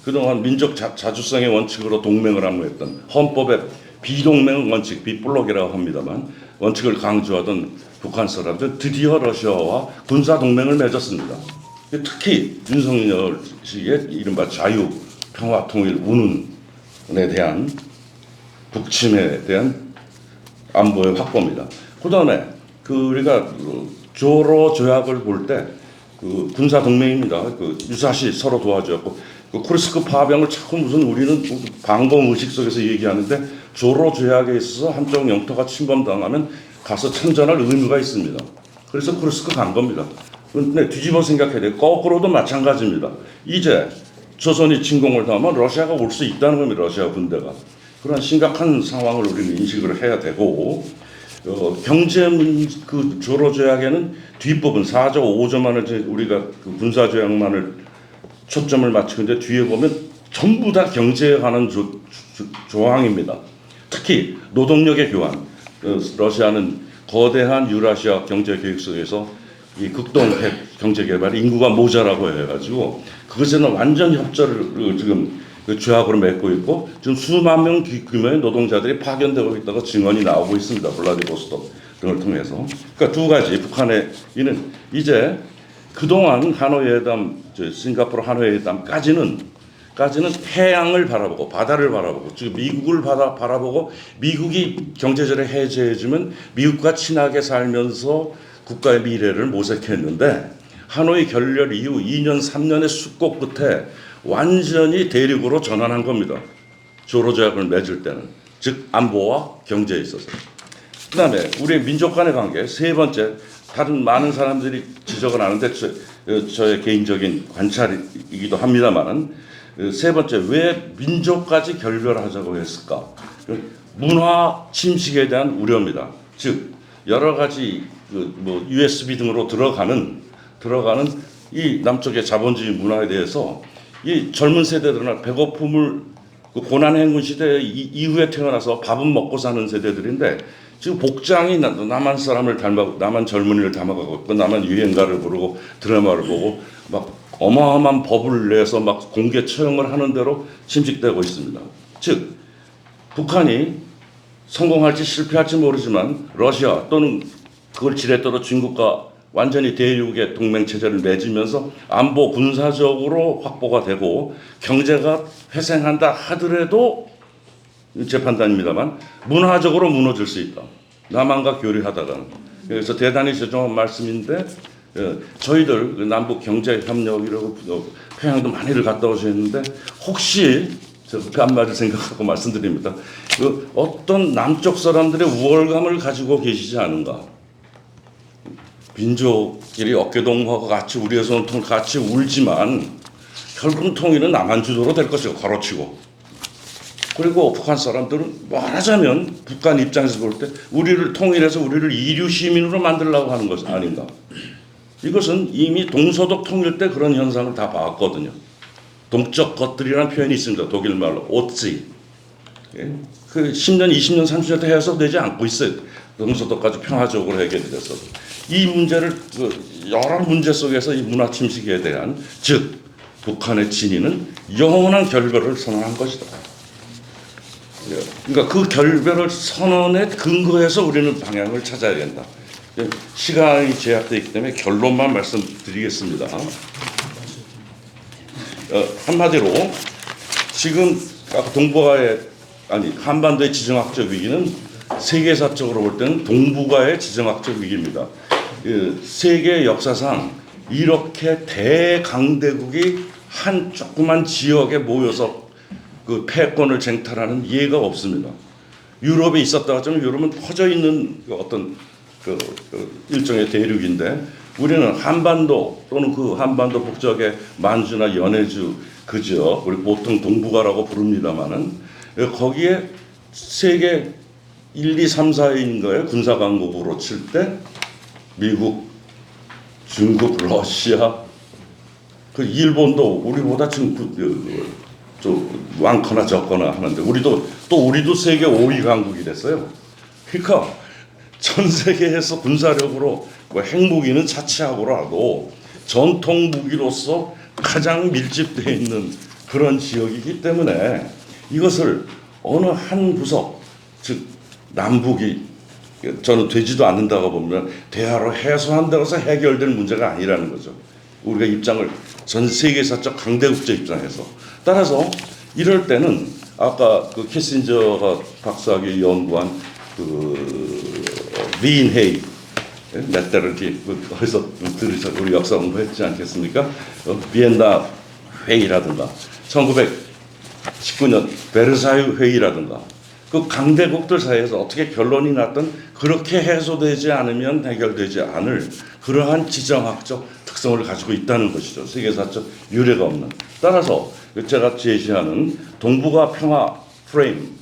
그동안 민족 자주성의 원칙으로 동맹을 합류했던 헌법의 비동맹 원칙, 비블록이라고 합니다만 원칙을 강조하던 북한 사람들 드디어 러시아와 군사 동맹을 맺었습니다. 특히 윤석열식의 이른바 자유, 평화, 통일, 운운에 대한 북침에 대한 안보의 확보입니다. 그다음에 우리가 조로 조약을 볼 때 군사 동맹입니다. 유사시 서로 도와주었고 쿠르스크 파병을 자꾸 무슨 우리는 방공 의식 속에서 얘기하는데 조로 조약에 있어서 한쪽 영토가 침범당하면 가서 참전할 의무가 있습니다. 그래서 쿠르스크 간 겁니다. 근데 뒤집어 생각해야 돼요. 거꾸로도 마찬가지입니다. 이제 조선이 침공을 당하면 러시아가 올 수 있다는 겁니다. 러시아 군대가. 그런 심각한 상황을 우리는 인식을 해야 되고 경제 그 조로 조약에는 뒷부분 4조 5조만을 우리가 그 군사 조약만을 초점을 맞추는데 뒤에 보면 전부 다 경제에 관한 조항입니다. 특히 노동력의 교환. 러시아는 거대한 유라시아 경제 계획 속에서 이 극동 경제 개발 인구가 모자라고 해가지고 그것에는 완전 협조를 지금 죄악으로 맺고 있고 지금 수만 명 규모의 노동자들이 파견되고 있다고 증언이 나오고 있습니다. 블라디보스톡 등을 통해서. 그러니까 두 가지 북한의 이는 이제 그동안 하노이 회담, 싱가포르 하노이 회담까지는 태양을 바라보고 바다를 바라보고 즉 미국을 바라보고 미국이 경제적으로 해제해주면 미국과 친하게 살면서 국가의 미래를 모색했는데 하노이 결렬 이후 2년 3년의 숙고 끝에 완전히 대륙으로 전환한 겁니다. 조로 조약을 맺을 때는 즉 안보와 경제에 있어서. 그다음에 우리 민족 간의 관계 세 번째 다른 많은 사람들이 지적을 하는데 저의 개인적인 관찰이기도 합니다만은 세 번째 왜 민족까지 결별하자고 했을까? 문화 침식에 대한 우려입니다. 즉 여러 가지 뭐 USB 등으로 들어가는 이 남쪽의 자본주의 문화에 대해서 이 젊은 세대들은 배고픔을 고난 행군 시대 이후에 태어나서 밥은 먹고 사는 세대들인데 지금 복장이 남한 사람을 닮아가고 남한 젊은이를 닮아가고 있고 남한 유행가를 부르고 드라마를 보고 막 어마어마한 법을 내서 막 공개 처형을 하는 대로 침식되고 있습니다. 즉 북한이 성공할지 실패할지 모르지만 러시아 또는 그걸 지렛대로 중국과 완전히 대륙의 동맹 체제를 맺으면서 안보 군사적으로 확보가 되고 경제가 회생한다 하더라도 제 판단입니다만 문화적으로 무너질 수 있다. 남한과 교류하다가는. 그래서 대단히 죄송한 말씀인데 저희들 남북 경제 협력이라고 평양도 많이들 갔다 오셨는데 혹시 그 한마디 생각하고 말씀드립니다. 어떤 남쪽 사람들의 우월감을 가지고 계시지 않은가. 민족끼리 어깨동무하고 같이 우리의 손통 같이 울지만 결국은 통일은 남한 주도로 될 것이고 걸어치고. 그리고 북한 사람들은 말하자면 북한 입장에서 볼 때 우리를 통일해서 우리를 이류 시민으로 만들려고 하는 것이 아닌가. 이것은 이미 동서독 통일 때 그런 현상을 다 봤거든요. 동적 것들이라는 표현이 있습니다. 독일 말로 오찌. 그 10년, 20년, 30년 때 해석되지 않고 있어요. 동서독까지 평화적으로 해결이 돼서. 이 문제를 여러 문제 속에서 이 문화 침식에 대한 즉 북한의 진위는 영원한 결별을 선언한 것이다. 그러니까 그 결별을 선언에 근거해서 우리는 방향을 찾아야 된다. 시간이 제약되어 있기 때문에 결론만 말씀드리겠습니다. 한마디로 지금 동북아의 한반도의 지정학적 위기는 세계사적으로 볼 때는 동북아의 지정학적 위기입니다. 세계 역사상 이렇게 대강대국이 한 조그만 지역에 모여서 그 패권을 쟁탈하는 예가 없습니다. 유럽에 있었다 하자면 유럽은 퍼져 있는 어떤 일종의 대륙인데 우리는 한반도 또는 그 한반도 북쪽의 만주나 연해주 그죠? 우리 보통 동북아라고 부릅니다만은 거기에 세계 1, 2, 3, 4위인 거예요. 군사 강국으로 칠 때 미국, 중국, 러시아, 그 일본도 우리보다 지금 좀 많거나 적거나 하는데 우리도 세계 5위 강국이 됐어요. 그러니까 전 세계에서 군사력으로 뭐 핵무기는 차치하고라도 전통 무기로서 가장 밀집되어 있는 그런 지역이기 때문에 이것을 어느 한 구석 즉 남북이 저는 되지도 않는다고 보면 대화로 해소한다고 해서 해결될 문제가 아니라는 거죠. 우리가 입장을 전 세계사적 강대국제 입장에서 따라서 이럴 때는 아까 그 키신저가 박사학위 연구한 그 위인 회의 몇 대를 어디서 들으셔 우리 역사 공부했지 않겠습니까? 비엔나 회의라든가 1919년 베르사유 회의라든가 그 강대국들 사이에서 어떻게 결론이 났든 그렇게 해소되지 않으면 해결되지 않을 그러한 지정학적 특성을 가지고 있다는 것이죠. 세계사적 유례가 없는. 따라서 제가 제시하는 동북아 평화 프레임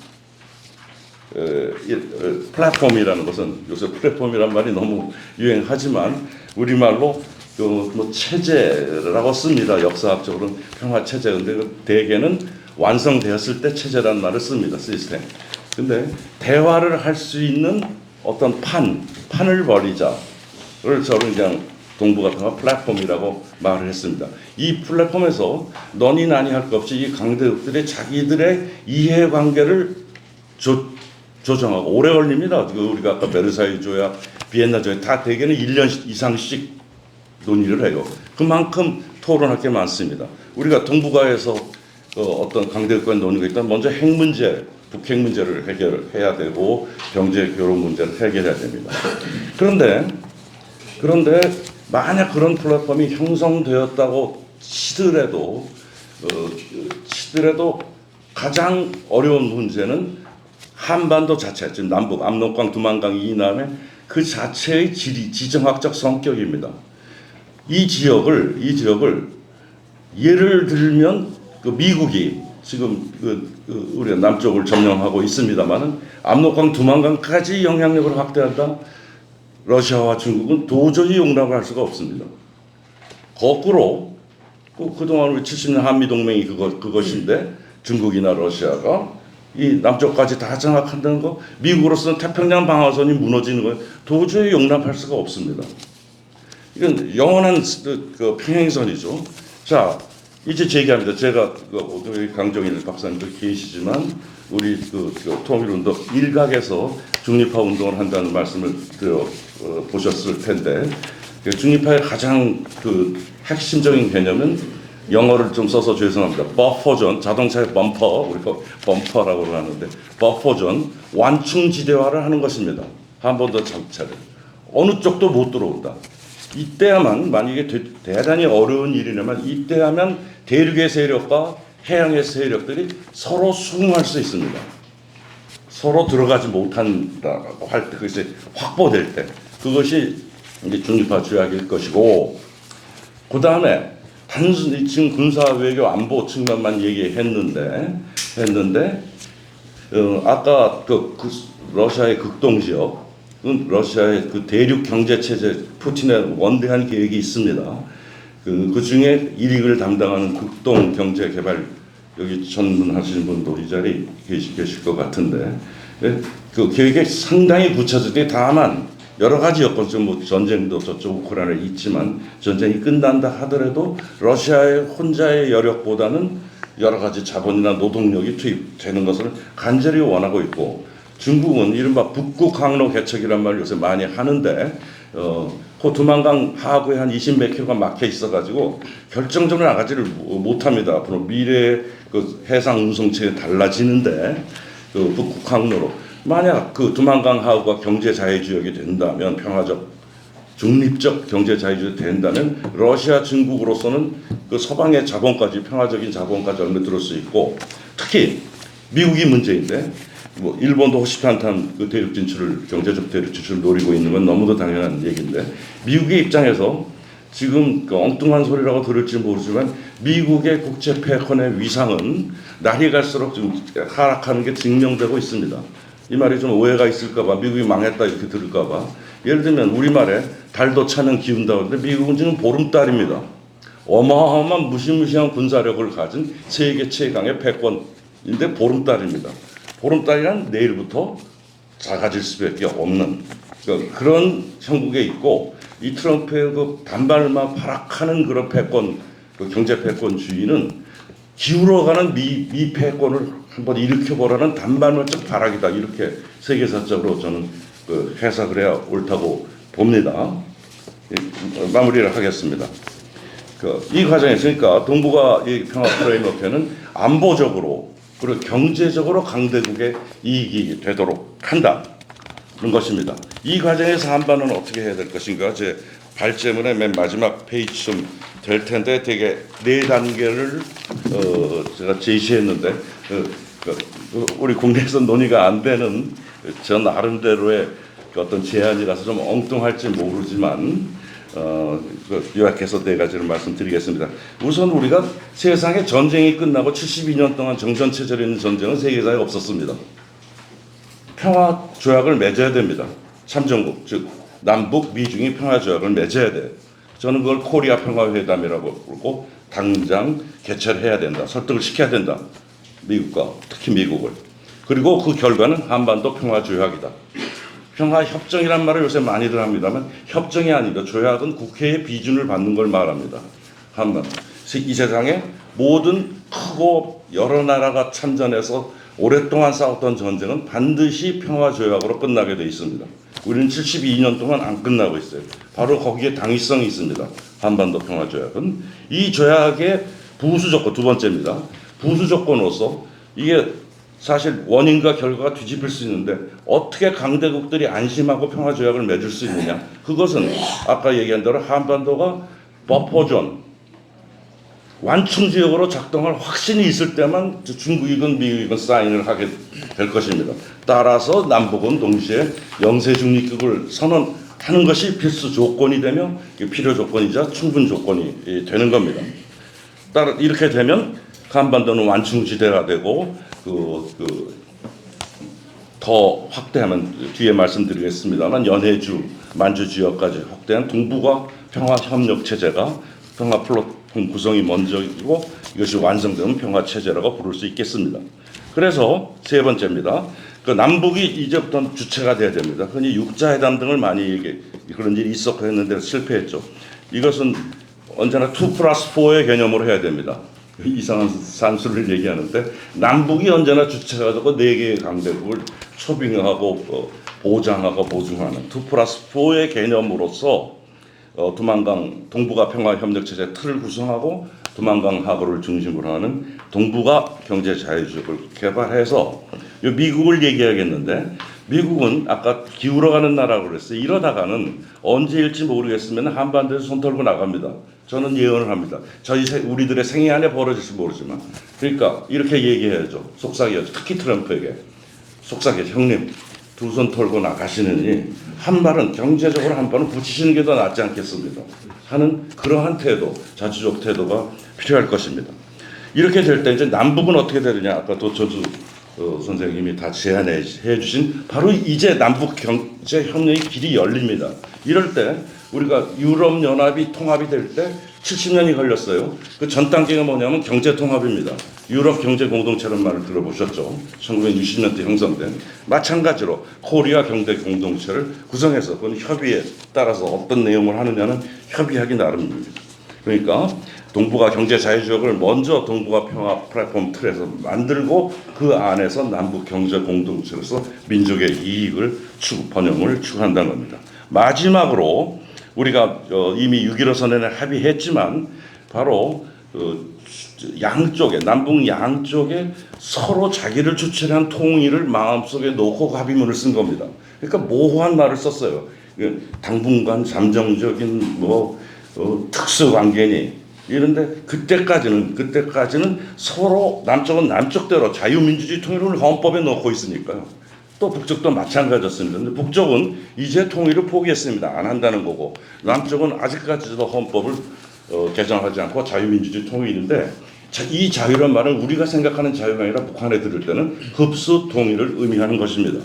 플랫폼이라는 것은 요새 플랫폼이란 말이 너무 유행하지만 우리말로 뭐 체제라고 씁니다. 역사학적으로는 평화 체제. 근데 그 대개는 완성되었을 때 체제라는 말을 씁니다. 시스템. 근데 대화를 할 수 있는 어떤 판을 벌이자를 저는 그냥 동부 같은 거 플랫폼이라고 말을 했습니다. 이 플랫폼에서 너니 나니 할 것 없이 이 강대국들이 자기들의 이해관계를 조정하고 오래 걸립니다. 우리가 아까 베르사유 조약, 비엔나 조약 다 대개는 1년 이상씩 논의를 해요. 그만큼 토론할 게 많습니다. 우리가 동북아에서 어떤 강대국간 논의가 있다면 먼저 핵 문제, 북핵 문제를 해결해야 되고 경제 교류 문제를 해결해야 됩니다. 그런데 만약 그런 플랫폼이 형성되었다고 치더라도 가장 어려운 문제는 한반도 자체, 지금 남북 압록강, 두만강 이남의 그 자체의 지정학적 성격입니다. 이 지역을 예를 들면 그 미국이 지금 우리가 남쪽을 점령하고 있습니다만은 압록강, 두만강까지 영향력을 확대한다. 러시아와 중국은 도저히 용납할 수가 없습니다. 거꾸로 그동안 우리 70년 한미 동맹이 그것인데 중국이나 러시아가 이 남쪽까지 다 장악한다는 거, 미국으로서는 태평양 방어선이 무너지는 걸 도저히 용납할 수가 없습니다. 이건 영원한 그 평행선이죠. 자, 이제 제기합니다. 제가 강정일 박사님도 계시지만 우리 통일운동 일각에서 중립화 운동을 한다는 말씀을 보셨을 텐데 중립화의 가장 핵심적인 개념은 영어를 좀 써서 죄송합니다. 버퍼존, 자동차의 범퍼, 우리가 범퍼라고 하는데 버퍼존, 완충지대화를 하는 것입니다. 한반도 전체를 어느 쪽도 못 들어온다. 이때야만 만약에 대단히 어려운 일이라면 이때야면 대륙의 세력과 해양의 세력들이 서로 수긍할 수 있습니다. 서로 들어가지 못한다고 할 때, 그것이 확보될 때, 그것이 이제 중립화 조약일 것이고, 그 다음에 단순히 지금 군사 외교 안보 측면만 얘기했는데, 아까 러시아의 극동 지역, 러시아의 대륙 경제 체제, 푸틴의 원대한 계획이 있습니다. 그 중에 일익을 담당하는 극동 경제 개발, 여기 전문하시는 분도 이 자리에 계실 것 같은데, 그 계획이 상당히 구체적인데 다만 여러 가지 여건, 뭐 전쟁도 저쪽 우크라이나에 있지만 전쟁이 끝난다 하더라도 러시아의 혼자의 여력보다는 여러 가지 자본이나 노동력이 투입되는 것을 간절히 원하고 있고, 중국은 이른바 북극 항로 개척이란 말을 요새 많이 하는데 그 두만강 하구에 한 20몇 킬로가 막혀 있어가지고 결정적으로 나가지를 못합니다. 앞으로 미래의 그 해상 운송체가 달라지는데 그 북극 항로로 만약 그 두만강 하구가 경제 자유지역이 된다면, 평화적 중립적 경제 자유지역이 된다면 러시아, 중국으로서는 그 서방의 자본까지, 평화적인 자본까지 얼마들을 수 있고, 특히 미국이 문제인데 뭐 일본도 호시탄탄 그 대륙 진출을, 경제적 대륙 진출을 노리고 있는 건 너무도 당연한 얘기인데, 미국의 입장에서 지금 그 엉뚱한 소리라고 들을지 모르지만 미국의 국제 패권의 위상은 날이 갈수록 좀 하락하는 게 증명되고 있습니다. 이 말이 좀 오해가 있을까봐, 미국이 망했다 이렇게 들을까봐. 예를 들면 우리말에 달도 차면 기운다 그러는데 미국은 지금 보름달입니다. 어마어마한 무시무시한 군사력을 가진 세계 최강의 패권인데 보름달입니다. 보름달이란 내일부터 작아질 수밖에 없는 그런 형국에 있고, 이 트럼프의 그 단발마 파락하는 그런 패권, 그 경제 패권주의는 기울어가는 미 패권을 한번 일으켜보라는 단발마적 발악이다, 이렇게 세계사적으로 저는 그 해석을 해야 옳다고 봅니다. 마무리를 하겠습니다. 이 과정에서 그러니까 동북아 이 평화 프레임워크는 안보적으로 그리고 경제적으로 강대국의 이익이 되도록 한다는 것입니다. 이 과정에서 한반도는 어떻게 해야 될 것인가, 제 발제문의 맨 마지막 페이지쯤 될 텐데 되게 4단계를 제가 제시했는데 우리 국내에서 논의가 안 되는 저 나름대로의 어떤 제안이라서 좀 엉뚱할지 모르지만 요약해서 4가지를 말씀드리겠습니다. 우선 우리가 세상에 전쟁이 끝나고 72년 동안 정전체제로 있는 전쟁은 세계사에 없었습니다. 평화 조약을 맺어야 됩니다. 참전국, 즉 남북 미중이 평화 조약을 맺어야 돼. 저는 그걸 코리아 평화회담이라고 부르고 당장 개최를 해야 된다. 설득을 시켜야 된다. 미국과 특히 미국을. 그리고 그 결과는 한반도 평화조약이다. 평화협정이란 말을 요새 많이들 합니다만 협정이 아니라 조약은 국회의 비준을 받는 걸 말합니다. 한반도. 이 세상에 모든 크고 여러 나라가 참전해서 오랫동안 싸웠던 전쟁은 반드시 평화조약으로 끝나게 돼 있습니다. 우리는 72년 동안 안 끝나고 있어요. 바로 거기에 당위성이 있습니다. 한반도 평화조약은. 이 조약의 부수조건, 두 번째입니다. 부수조건으로서 이게 사실 원인과 결과가 뒤집힐 수 있는데 어떻게 강대국들이 안심하고 평화조약을 맺을 수 있느냐. 그것은 아까 얘기한 대로 한반도가 버퍼존, 완충지역으로 작동할 확신이 있을 때만 중국이건 미국이건 사인을 하게 될 것입니다. 따라서 남북은 동시에 영세중립국을 선언하는 것이 필수 조건이 되며 필요 조건이자 충분 조건이 되는 겁니다. 따라 이렇게 되면 한반도는 완충지대가 되고 더 확대하면 뒤에 말씀드리겠습니다만 연해주, 만주 지역까지 확대한 동북아 평화협력체제가 평화 플랫폼 구성이 먼저이고 이것이 완성되면 평화체제라고 부를 수 있겠습니다. 그래서 세 번째입니다. 그 남북이 이제부터 주체가 돼야 됩니다. 흔히 육자회담 등을 많이 그런 일이 있었고 했는데 실패했죠. 이것은 언제나 2+4의 개념으로 해야 됩니다. 이상한 산수를 얘기하는데 남북이 언제나 주체가 되고 4개의 강대국을 초빙하고 보장하고 보증하는 2+4의 개념으로서 두만강 동북아 평화협력체제 틀을 구성하고 두만강 하구를 중심으로 하는 동북아 경제자유지역을 개발해서 미국을 얘기하겠는데 미국은 아까 기울어가는 나라고 그랬어요. 이러다가는 언제일지 모르겠으면 한반도에서 손 털고 나갑니다. 저는 예언을 합니다. 우리들의 생애 안에 벌어질지 모르지만 그러니까 이렇게 얘기해야죠. 속삭여야죠. 특히 트럼프에게 속삭여야죠. 형님 두 손 털고 나가시느니 한 발은 경제적으로 한 발은 붙이시는 게 더 낫지 않겠습니다 하는 그러한 태도, 자주적 태도가 필요할 것입니다. 이렇게 될 때 이제 남북은 어떻게 되느냐. 아까 도처주 선생님이 다 제안해 주신 바로 이제 남북 경제 협력의 길이 열립니다. 이럴 때 우리가 유럽 연합이 통합이 될 때 70년이 걸렸어요. 그 전 단계가 뭐냐면 경제 통합입니다. 유럽 경제 공동체라는 말을 들어보셨죠? 1960년대 형성된 마찬가지로 코리아 경제 공동체를 구성해서 그건 협의에 따라서 어떤 내용을 하느냐는 협의하기 나름입니다. 그러니까 동북아 경제 자유지역을 먼저 동북아 평화 플랫폼 틀에서 만들고 그 안에서 남북 경제 공동체로서 민족의 이익을 번영을 추구한다는 겁니다. 마지막으로 우리가 이미 6.15 선언에 합의했지만 바로 양쪽에 남북 양쪽에 서로 자기를 주체한 통일을 마음속에 놓고 합의문을 쓴 겁니다. 그러니까 모호한 말을 썼어요. 당분간 잠정적인 특수 관계니 이런데 그때까지는 서로 남쪽은 남쪽대로 자유민주주의 통일을 헌법에 넣고 있으니까요. 또 북쪽도 마찬가지였습니다. 근데 북쪽은 이제 통일을 포기했습니다. 안 한다는 거고 남쪽은 아직까지도 헌법을 개정하지 않고 자유민주주의 통일인데 이 자유란 말은 우리가 생각하는 자유가 아니라 북한에 들을 때는 흡수 통일을 의미하는 것입니다.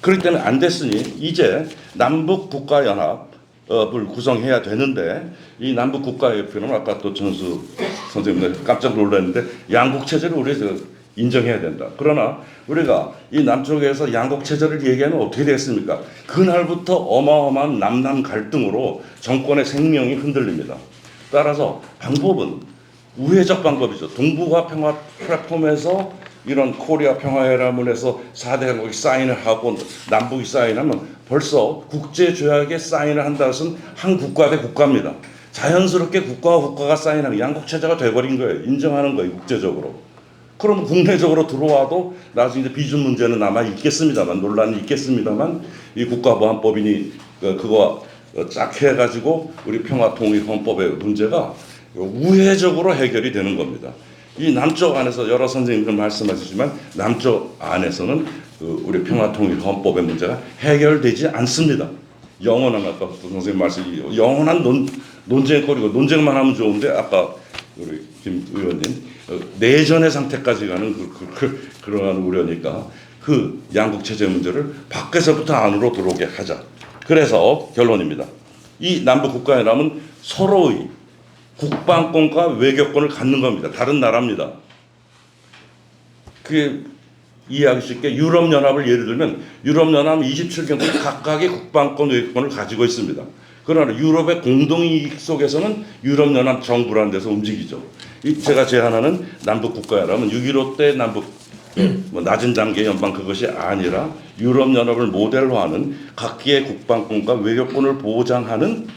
그렇기 때문에 안 됐으니 이제 남북 국가연합을 구성해야 되는데 이 남북 국가협회는 아까 또 전수 선생님들 깜짝 놀랐는데 양국 체제를 우리가 인정해야 된다. 그러나 우리가 이 남쪽에서 양국 체제를 얘기하면 어떻게 되겠습니까? 그날부터 어마어마한 남남 갈등으로 정권의 생명이 흔들립니다. 따라서 방법은 우회적 방법이죠. 동북아 평화 플랫폼에서 이런 코리아 평화회담문에서 4대 강국이 사인을 하고 남북이 사인하면 벌써 국제조약에 사인을 한다는 것은 한 국가 대 국가입니다. 자연스럽게 국가와 국가가 사인하는 양국체제가 돼버린 거예요. 인정하는 거예요. 국제적으로. 그럼 국내적으로 들어와도 나중에 이제 비준 문제는 남아 있겠습니다만 논란이 있겠습니다만 이 국가보안법이니 그거 쫙 해가지고 우리 평화통일헌법의 문제가 우회적으로 해결이 되는 겁니다. 이 남쪽 안에서 여러 선생님들 말씀하시지만 남쪽 안에서는 우리 평화통일헌법의 문제가 해결되지 않습니다. 영원한 아까 선생님 말씀 영원한 논쟁거리고 논쟁만 하면 좋은데 아까 우리 김 의원님 내전의 상태까지 가는 그러한 우려니까 양국 체제 문제를 밖에서부터 안으로 들어오게 하자. 그래서 결론입니다. 이 남북 국가연합은 서로의 국방권과 외교권을 갖는 겁니다. 다른 나라입니다. 그게 이해하기 쉽게 유럽연합을 예를 들면 유럽연합은 27개국 각각의 국방권, 외교권을 가지고 있습니다. 그러나 유럽의 공동이익 속에서는 유럽연합 정부라는 데서 움직이죠. 제가 제안하는 남북 국가연합은 6.15 때 남북 뭐 낮은 단계 연방 그것이 아니라 유럽연합을 모델로 하는 각기의 국방권과 외교권을 보장하는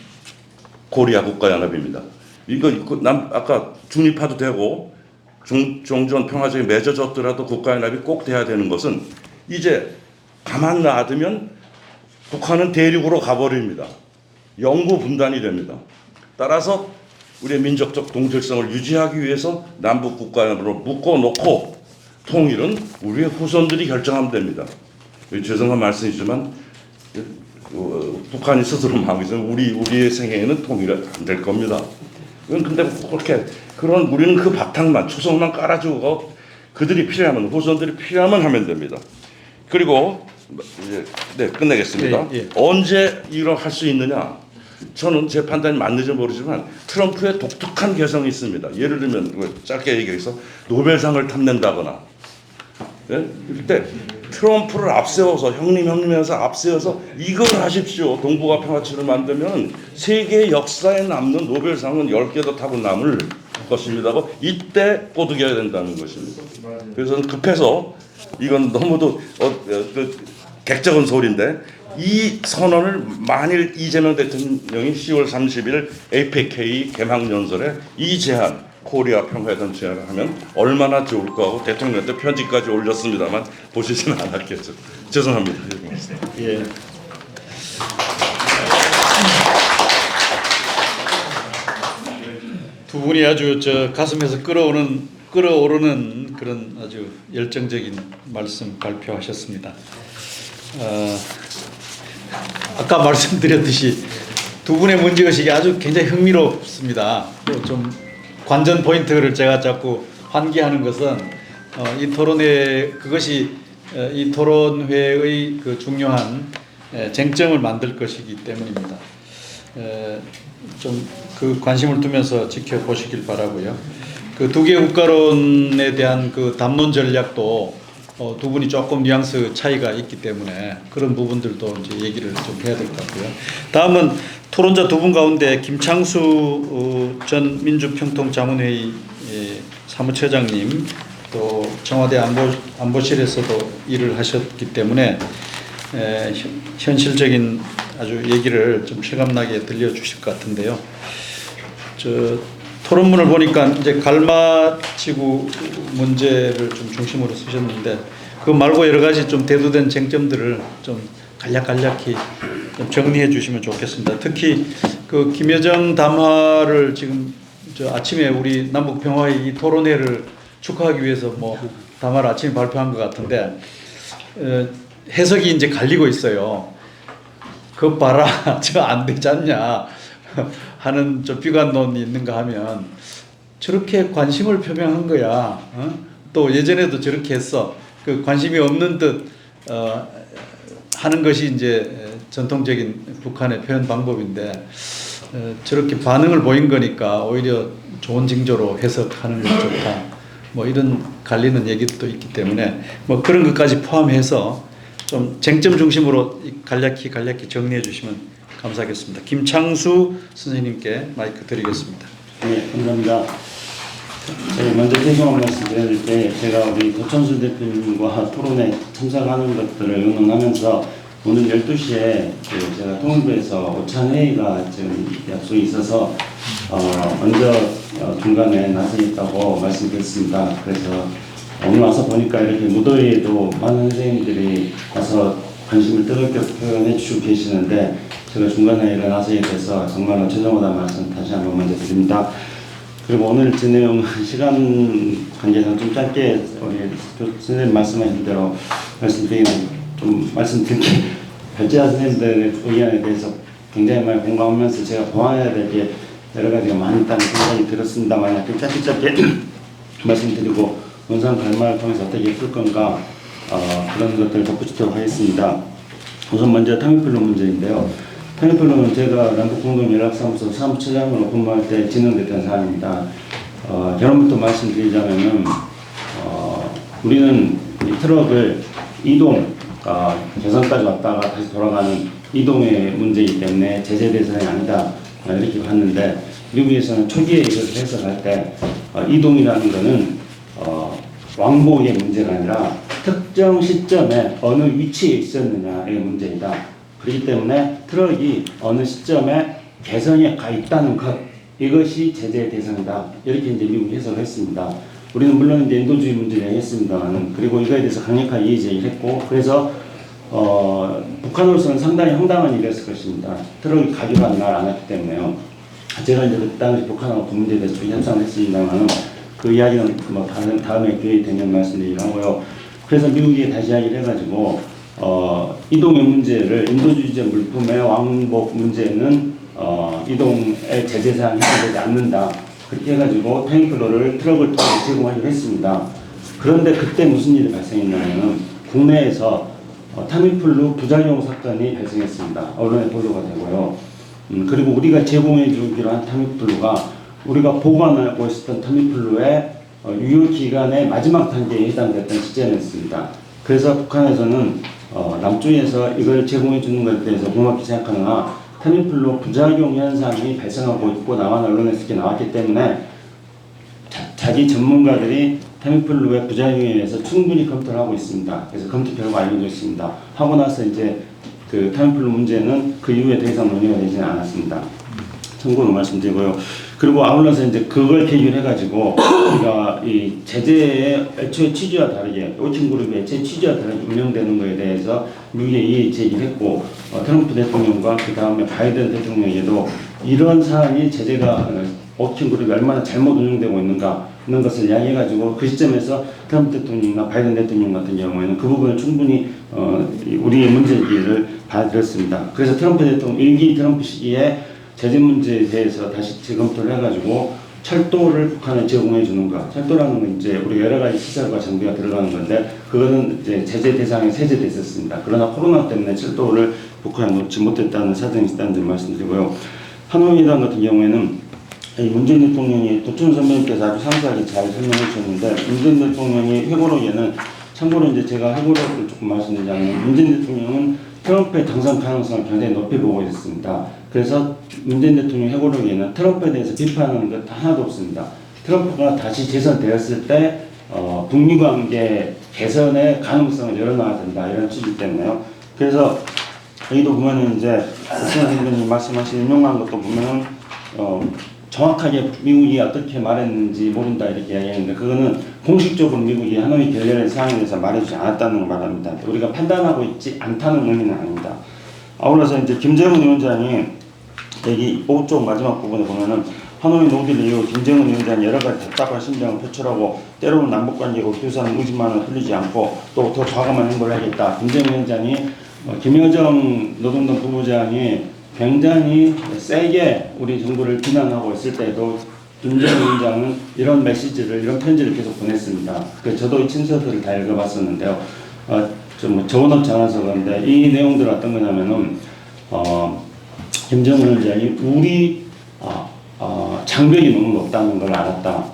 코리아 국가연합입니다. 이거 아까 중립화도 되고 종전 평화적인 맺어졌더라도 국가연합이 꼭 돼야 되는 것은 이제 가만 놔두면 북한은 대륙으로 가버립니다. 영구 분단이 됩니다. 따라서 우리의 민족적 동질성을 유지하기 위해서 남북 국가연합으로 묶어놓고 통일은 우리의 후손들이 결정하면 됩니다. 죄송한 말씀이지만 북한이 스스로 마음이지만 우리의 생애에는 통일이 안 될 겁니다. 근데 그렇게 그런 우리는 그 바탕만 초석만 깔아주고 그들이 필요하면 후손들이 필요하면 하면 됩니다. 그리고 이제 네 끝내겠습니다. 예. 언제 이걸 할 수 있느냐? 저는 제 판단이 맞는지 모르지만 트럼프의 독특한 개성이 있습니다. 예를 들면 짧게 얘기해서 노벨상을 탐낸다거나 예? 그때 트럼프를 앞세워서 형님해서 앞세워서 이걸 하십시오. 동북아 평화치를 만들면 세계 역사에 남는 노벨상은 10개도 타고 남을 것입니다고 이때 꼬드겨야 된다는 것입니다. 그래서 급해서 이건 너무도 객적은 소리인데 이 선언을 만일 이재명 대통령이 10월 30일 APEC 개막연설에 이 제안 코리아 평화회담 제안을 하면 얼마나 좋을까 하고 대통령한테 편지까지 올렸습니다만 보시지는 않았겠죠. 죄송합니다. 예. 두 분이 아주 가슴에서 끓어오르는 그런 아주 열정적인 말씀 발표하셨습니다. 아까 말씀드렸듯이 두 분의 문제의식이 아주 굉장히 흥미롭습니다. 좀 관전 포인트를 제가 자꾸 환기하는 것은 이 토론회 그것이 이 토론회의 그 중요한 쟁점을 만들 것이기 때문입니다. 좀 그 관심을 두면서 지켜보시길 바라고요. 그 두 개 국가론에 대한 그 담론 전략도 두 분이 조금 뉘앙스 차이가 있기 때문에 그런 부분들도 이제 얘기를 좀 해야 될 것 같고요. 다음은 토론자 두 분 가운데 김창수 전 민주평통자문회의 사무처장님 또 청와대 안보실에서도 일을 하셨기 때문에 현실적인 아주 얘기를 좀 실감나게 들려주실 것 같은데요. 토론문을 보니까 이제 갈마치구 문제를 좀 중심으로 쓰셨는데 그 말고 여러 가지 좀 대두된 쟁점들을 좀 간략히 좀 정리해 주시면 좋겠습니다. 특히 그 김여정 담화를 지금 아침에 우리 남북 평화의 이 토론회를 축하하기 위해서 뭐 담화를 아침에 발표한 것 같은데 해석이 이제 갈리고 있어요. 그 봐라, 저 안 되지 않냐 하는 좀 비관론이 있는가 하면 저렇게 관심을 표명한 거야. 또 예전에도 저렇게 했어. 그 관심이 없는 듯 하는 것이 이제 전통적인 북한의 표현 방법인데 저렇게 반응을 보인 거니까 오히려 좋은 징조로 해석하는 게 좋다. 뭐 이런 갈리는 얘기도 있기 때문에 뭐 그런 것까지 포함해서 좀 쟁점 중심으로 간략히 정리해 주시면 감사하겠습니다. 김창수 선생님께 마이크 드리겠습니다. 네, 감사합니다. 먼저 죄송한 말씀 드릴 때 제가 우리 도천수 대표님과 토론에 참석하는 것들을 의논하면서 오늘 12시에 제가 통일부에서 오찬회의가 지금 약속이 있어서 먼저 중간에 나서겠다고 말씀드렸습니다. 그래서 오늘 와서 보니까 이렇게 무더위에도 많은 선생님들이 와서 관심을 뜨겁게 표현해 주시고 계시는데 제가 중간에 일어나서에 대해서 정말로 죄송하다는 말씀 다시 한번 먼저 드립니다. 그리고 오늘 제 내용은 시간 관계상 좀 짧게 우리 선생님 말씀하신 대로 말씀드리면 좀 말씀드릴게 별제자 선생님들의 의견에 대해서 굉장히 많이 공감하면서 제가 보완해야 될 게 여러 가지가 많이 있다는 생각이 들었습니다만 좀 짧게 말씀드리고 원상 갈마를 통해서 어떻게 풀 건가 그런 것들을 덧붙이도록 하겠습니다. 우선 먼저 탕미필로 문제인데요. 타미플루는 제가 남북공동연락사무소 사무처장으로 근무할 때 진행됐던 사안입니다. 결론부터 말씀드리자면은 우리는 이 트럭을 이동 개선까지 왔다가 다시 돌아가는 이동의 문제이기 때문에 제재 대상이 아니다 이렇게 봤는데, 미국에서는 초기에 이것을 해석할 때 이동이라는 것은 왕복의 문제가 아니라 특정 시점에 어느 위치에 있었느냐의 문제이다. 그렇기 때문에 트럭이 어느 시점에 개선에 가 있다는 것, 이것이 제재 대상이다. 이렇게 이제 미국이 해석을 했습니다. 우리는 물론 이제 인도주의 문제를 얘기했습니다만, 그리고 이거에 대해서 강력하게 이의 제기를 했고, 그래서 북한으로서는 상당히 황당한 일이었을 것입니다. 트럭이 가기로 한 날 안 했기 때문에요. 제가 이제 그 당시 북한하고 그 문제에 대해서 협상을 했습니다만, 그 이야기는 뭐 다음에 기회 되면 말씀드리기로 하고요. 그래서 미국이 다시 이야기를 해가지고 이동의 문제를, 인도주의적 물품의 왕복 문제는 이동의 제재 사항이 해당되지 않는다. 그렇게 해가지고 타미플루를 트럭을 통해 제공하기로 했습니다. 그런데 그때 무슨 일이 발생했냐면 국내에서 타미플루 부작용 사건이 발생했습니다. 언론에 보도가 되고요. 그리고 우리가 제공해 주기로 한 타미플루가, 우리가 보관하고 있었던 타미플루의 유효 기간의 마지막 단계에 해당됐던 시점이었습니다. 그래서 북한에서는 남쪽에서 이걸 제공해 주는 것에 대해서 고맙게 생각하느나 타미플루 부작용 현상이 발생하고 있고 남한 언론에서 이렇게 나왔기 때문에 자기 전문가들이 타미플루의 부작용에 대해서 충분히 검토를 하고 있습니다. 그래서 검토 결과 알려져 있습니다. 하고 나서 이제 그 타미플루 문제는 그 이후에 더 이상 논의가 되지는 않았습니다. 참고로 말씀드리고요. 그리고 아울러서 이제 그걸 계기로 해가지고 우리가 이 제재의 애초에 취지와 다르게, 오칭그룹의 애초에 취지와 다르게 운영되는 것에 대해서 미국에 이의 제기를 했고, 트럼프 대통령과 그 다음에 바이든 대통령에도 이런 사안이 제재가 오칭그룹이 얼마나 잘못 운영되고 있는가 하는 것을 이야기해가지고, 그 시점에서 트럼프 대통령과 바이든 대통령 같은 경우에는 그 부분을 충분히 우리의 문제기를 받아들였습니다. 그래서 트럼프 대통령 1기 트럼프 시기에 제재 문제에 대해서 다시 재검토를 해가지고 철도를 북한에 제공해 주는 것. 철도라는 건 이제 우리 여러 가지 시설과 장비가 들어가는 건데, 그거는 이제 제재 대상에 세제돼 있었습니다. 그러나 코로나 때문에 철도를 북한에 놓지 못했다는 사정이 있다는 점 말씀드리고요. 하노이당 같은 경우에는 문재인 대통령이 도춘 선배님께서 아주 상세하게 잘 설명해 주셨는데, 문재인 대통령이 회고록에는, 참고로 이제 제가 회고록을 조금 말씀드리자면, 문재인 대통령은 트럼프의 당선 가능성을 굉장히 높이 보고 있습니다. 그래서 문재인 대통령 회고록에는 트럼프에 대해서 비판하는 것 하나도 없습니다. 트럼프가 다시 재선되었을 때 북미 관계 개선의 가능성을 열어놔야 된다, 이런 취지 때문에요. 그래서 여기도 보면은 이제 박승환 선생님이 말씀하신 인용한 것도 보면은 정확하게 미국이 어떻게 말했는지 모른다 이렇게 이야기했는데, 그거는 공식적으로 미국이 하노이 결렬의 사항에 대해서 말해주지 않았다는 걸 말합니다. 우리가 판단하고 있지 않다는 의미는 아닙니다. 아울러서 이제 김정은 위원장이 여기 오쪽 마지막 부분에 보면은 하노이 농딜 이후 김정은 위원장이 여러 가지 답답한 심정을 표출하고, 때로는 남북관계가 교사는 의지만을 흘리지 않고 또 더 과감한 행보를 하겠다. 김정은 위원장이 김여정 노동당 부부장이 굉장히 세게 우리 정부를 비난하고 있을 때도 김정은 위원장은 이런 메시지를, 이런 편지를 계속 보냈습니다. 그래서 저도 이 친서들을 다 읽어봤었는데요. 좀 적어놓지 않아서 그런데 이 내용들은 어떤 거냐면은 김정은 위원장이 우리 장벽이 너무 높다는 걸 알았다.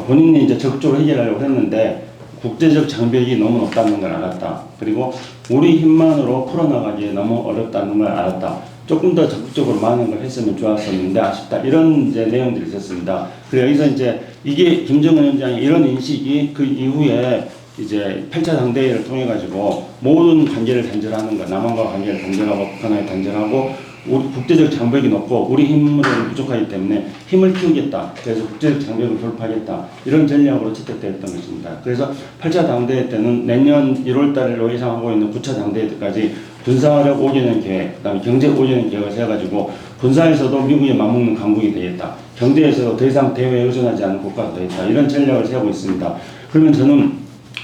본인이 이제 적극적으로 해결하려고 했는데 국제적 장벽이 너무 높다는 걸 알았다. 그리고 우리 힘만으로 풀어나가기 너무 어렵다는 걸 알았다. 조금 더 적극적으로 많은 걸 했으면 좋았었는데 아쉽다. 이런 이제 내용들이 있었습니다. 그래서 여기서 이제 이게 김정은 위원장의 이런 인식이 그 이후에 이제 8차 당대회를 통해 가지고 모든 관계를 단절하는 것, 남한과 관계를 단절하고 북한과 단절하고, 우리 국제적 장벽이 높고 우리 힘으로는 부족하기 때문에 힘을 키우겠다. 그래서 국제적 장벽을 돌파하겠다. 이런 전략으로 채택되었던 것입니다. 그래서 8차 당대회 때는 내년 1월 달로 예상하고 있는 9차 당대회 때까지 군사력 5개년 계획, 그다음에 경제 5개년 계획을 세워가지고 군사에서도 미국에 맞먹는 강국이 되겠다. 경제에서도 더 이상 대외에 의존하지 않는 국가가 되겠다. 이런 전략을 세우고 있습니다. 그러면 저는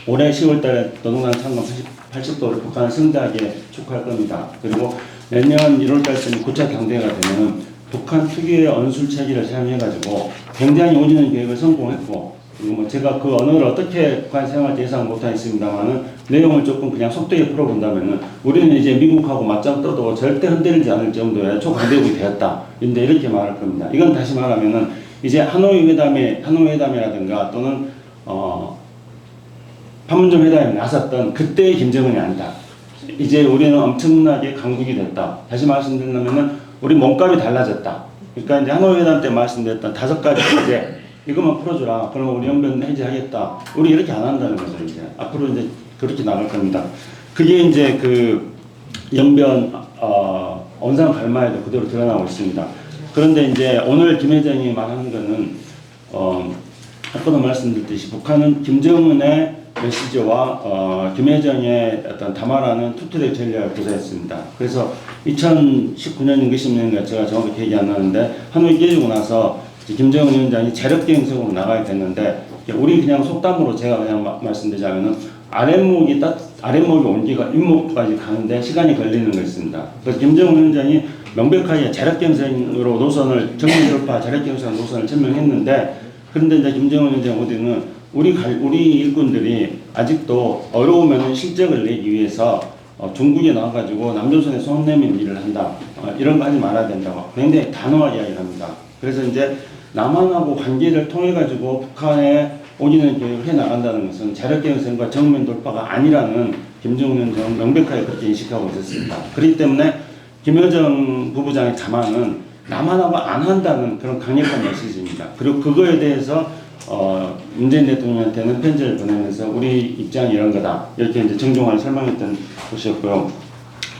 올해 10월 달에 노동당 창건 80도를 북한을 성대하게 축하할 겁니다. 그리고 내년 1월 달쯤 9차 당대회가 되면 북한 특유의 언술체계를 사용해가지고 굉장히 5년 계획을 성공했고, 그리고 뭐 제가 그 언어를 어떻게 북한 사용할지 예상 못하겠습니다만은 내용을 조금 그냥 속되게 풀어본다면은 우리는 이제 미국하고 맞짱 떠도 절대 흔들리지 않을 정도의 초강대국이 되었다. 근데 이렇게 말할 겁니다. 이건 다시 말하면은 이제 하노이 회담이라든가 또는 판문점 회담에 나섰던 그때의 김정은이 아니다. 이제 우리는 엄청나게 강국이 됐다. 다시 말씀드리면은 우리 몸값이 달라졌다. 그러니까 이제 하노이 회담 때 말씀드렸던 5가지 이제 이것만 풀어주라. 그러면 우리 연변 해제하겠다. 우리 이렇게 안 한다는 거죠. 이제 앞으로 이제 그렇게 나갈 겁니다. 그게 이제 그 연변 언상 갈마에도 그대로 드러나고 있습니다. 그런데 이제 오늘 김 회장이 말하는 거는 아까도 말씀드렸듯이 북한은 김정은의 메시지와 김 회장의 어떤 담화라는 투투대 전략을 구사했습니다. 그래서 2019년인가 20년인가 제가 정확히 기억이 안 나는데 하노이 깨지고 나서 김정은 위원장이 재력갱생으로 나가야 됐는데 우리 그냥 속담으로 제가 그냥 말씀드리자면은 아랫목이 온기가 윗목까지 가는데 시간이 걸리는 것입니다. 그래서 김정은 위원장이 명백하게 재력갱생으로 노선을 정면 돌파 재력갱생 노선을 증명했는데 그런데 이제 김정은 위원장 어디는 우리 일꾼들이 아직도 어려우면 실적을 내기 위해서 중국에 나와가지고 남조선에 손 내민 일을 한다. 이런 거 하지 말아야 된다고 굉장히 단호하게 이야기를 합니다. 그래서 이제 남한하고 관계를 통해 가지고 북한에 올리는 계획을 해 나간다는 것은 재력갱생과 정면 돌파가 아니라는 김정은 위원장은 명백하게 그렇게 인식하고 있었습니다. 그렇기 때문에 김여정 부부장의 담화는 남한하고 안 한다는 그런 강력한 메시지입니다. 그리고 그거에 대해서 문재인 대통령한테는 편지를 보내면서 우리 입장이 이런 거다 이렇게 이제 정중하게 설명했던 것이었고요.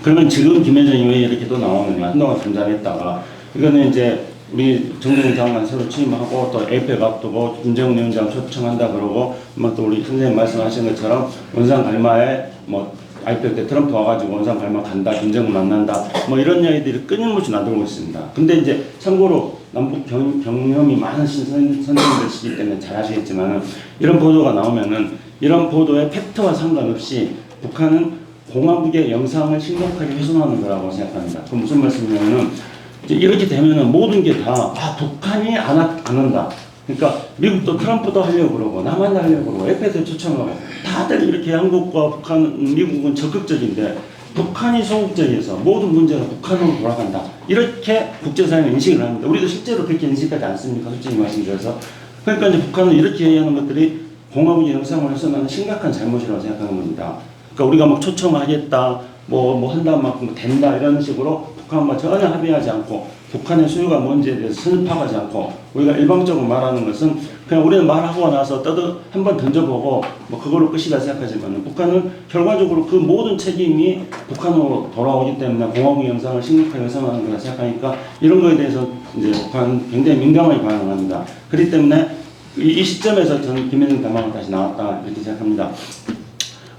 그러면 지금 김여정이 왜 이렇게 또 나오느냐 한동안 잠잠했다가 이거는 이제 우리 정동영 장관 새로 취임하고 또 에이펙 앞두고 김정은 위원장 초청한다 그러고 뭐 또 우리 선생님 말씀하신 것처럼 원산 갈마에 뭐 아이펙 때 트럼프 와가지고 원산 갈마 간다 김정은 만난다 뭐 이런 이야기들이 끊임없이 나돌고 있습니다. 근데 이제 참고로 남북 경험이 많은 선생님들이시기 때문에 잘 아시겠지만은 이런 보도가 나오면은 이런 보도의 팩트와 상관없이 북한은 공화국의 영상을 심각하게 훼손하는 거라고 생각합니다. 그 무슨 말씀이냐면은 이렇게 되면은 모든 게 다 북한이 안 한다. 그러니까 미국도 트럼프도 하려고 그러고 남한도 하려고 그러고 에페도 초청하고 다들 이렇게 한국과 북한, 미국은 적극적인데 북한이 소극적이어서 모든 문제가 북한으로 돌아간다. 이렇게 국제사회는 인식을 합니다. 우리도 실제로 그렇게 인식하지 않습니까? 솔직히 말씀드려서. 그러니까 이제 북한은 이렇게 얘기하는 것들이 공화국의 영상을 해서는 심각한 잘못이라고 생각하는 겁니다. 그러니까 우리가 막 초청하겠다, 뭐 한다, 막 된다 이런 식으로 북한과 전혀 합의하지 않고 북한의 수요가 뭔지에 대해서 설파하지 않고 우리가 일방적으로 말하는 것은 그냥 우리는 말하고 나서 한번 던져보고 뭐 그걸로 끝이다 생각하지만 북한은 결과적으로 그 모든 책임이 북한으로 돌아오기 때문에 공화국 영상을 심각하게 훼손하는 거라 생각하니까 이런 거에 대해서 이제 북한은 굉장히 민감하게 반응합니다. 그렇기 때문에 이 시점에서 저는 김여정 담화가 다시 나왔다 이렇게 생각합니다.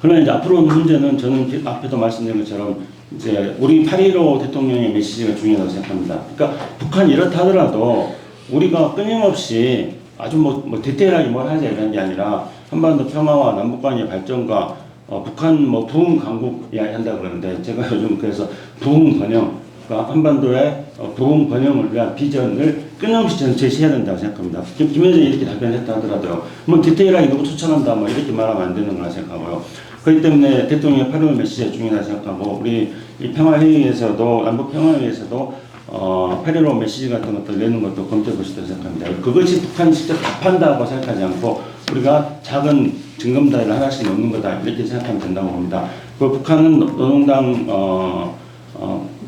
그러나 이제 앞으로 문제는 저는 앞에도 말씀드린 것처럼 이제 우리 8.15 대통령의 메시지가 중요하다고 생각합니다. 그러니까 북한이 이렇다 하더라도 우리가 끊임없이 아주 뭐 디테일하게 뭘 하자 이런 게 아니라 한반도 평화와 남북관의 발전과 북한 뭐 부흥 강국 이야기한다 그러는데 제가 요즘 그래서 부흥 번영 그러니까 한반도의 부흥 번영을 위한 비전을 끊임없이 저는 제시해야 된다고 생각합니다. 김여정이 이렇게 답변했다 하더라도요. 뭐 디테일하게 누구 추천한다 뭐 이렇게 말하면 안 되는 거라 생각하고요. 그렇기 때문에 대통령의 8.15 메시지가 중요하다고 생각하고 우리 이 평화회의에서도 남북 평화회의에서도 8.15 메시지 같은 것들 내는 것도 검토해 보시다고 생각합니다. 그것이 북한이 직접 답한다고 생각하지 않고 우리가 작은 증검다리를 하나씩 넣는 거다 이렇게 생각하면 된다고 봅니다. 그 북한은 노동당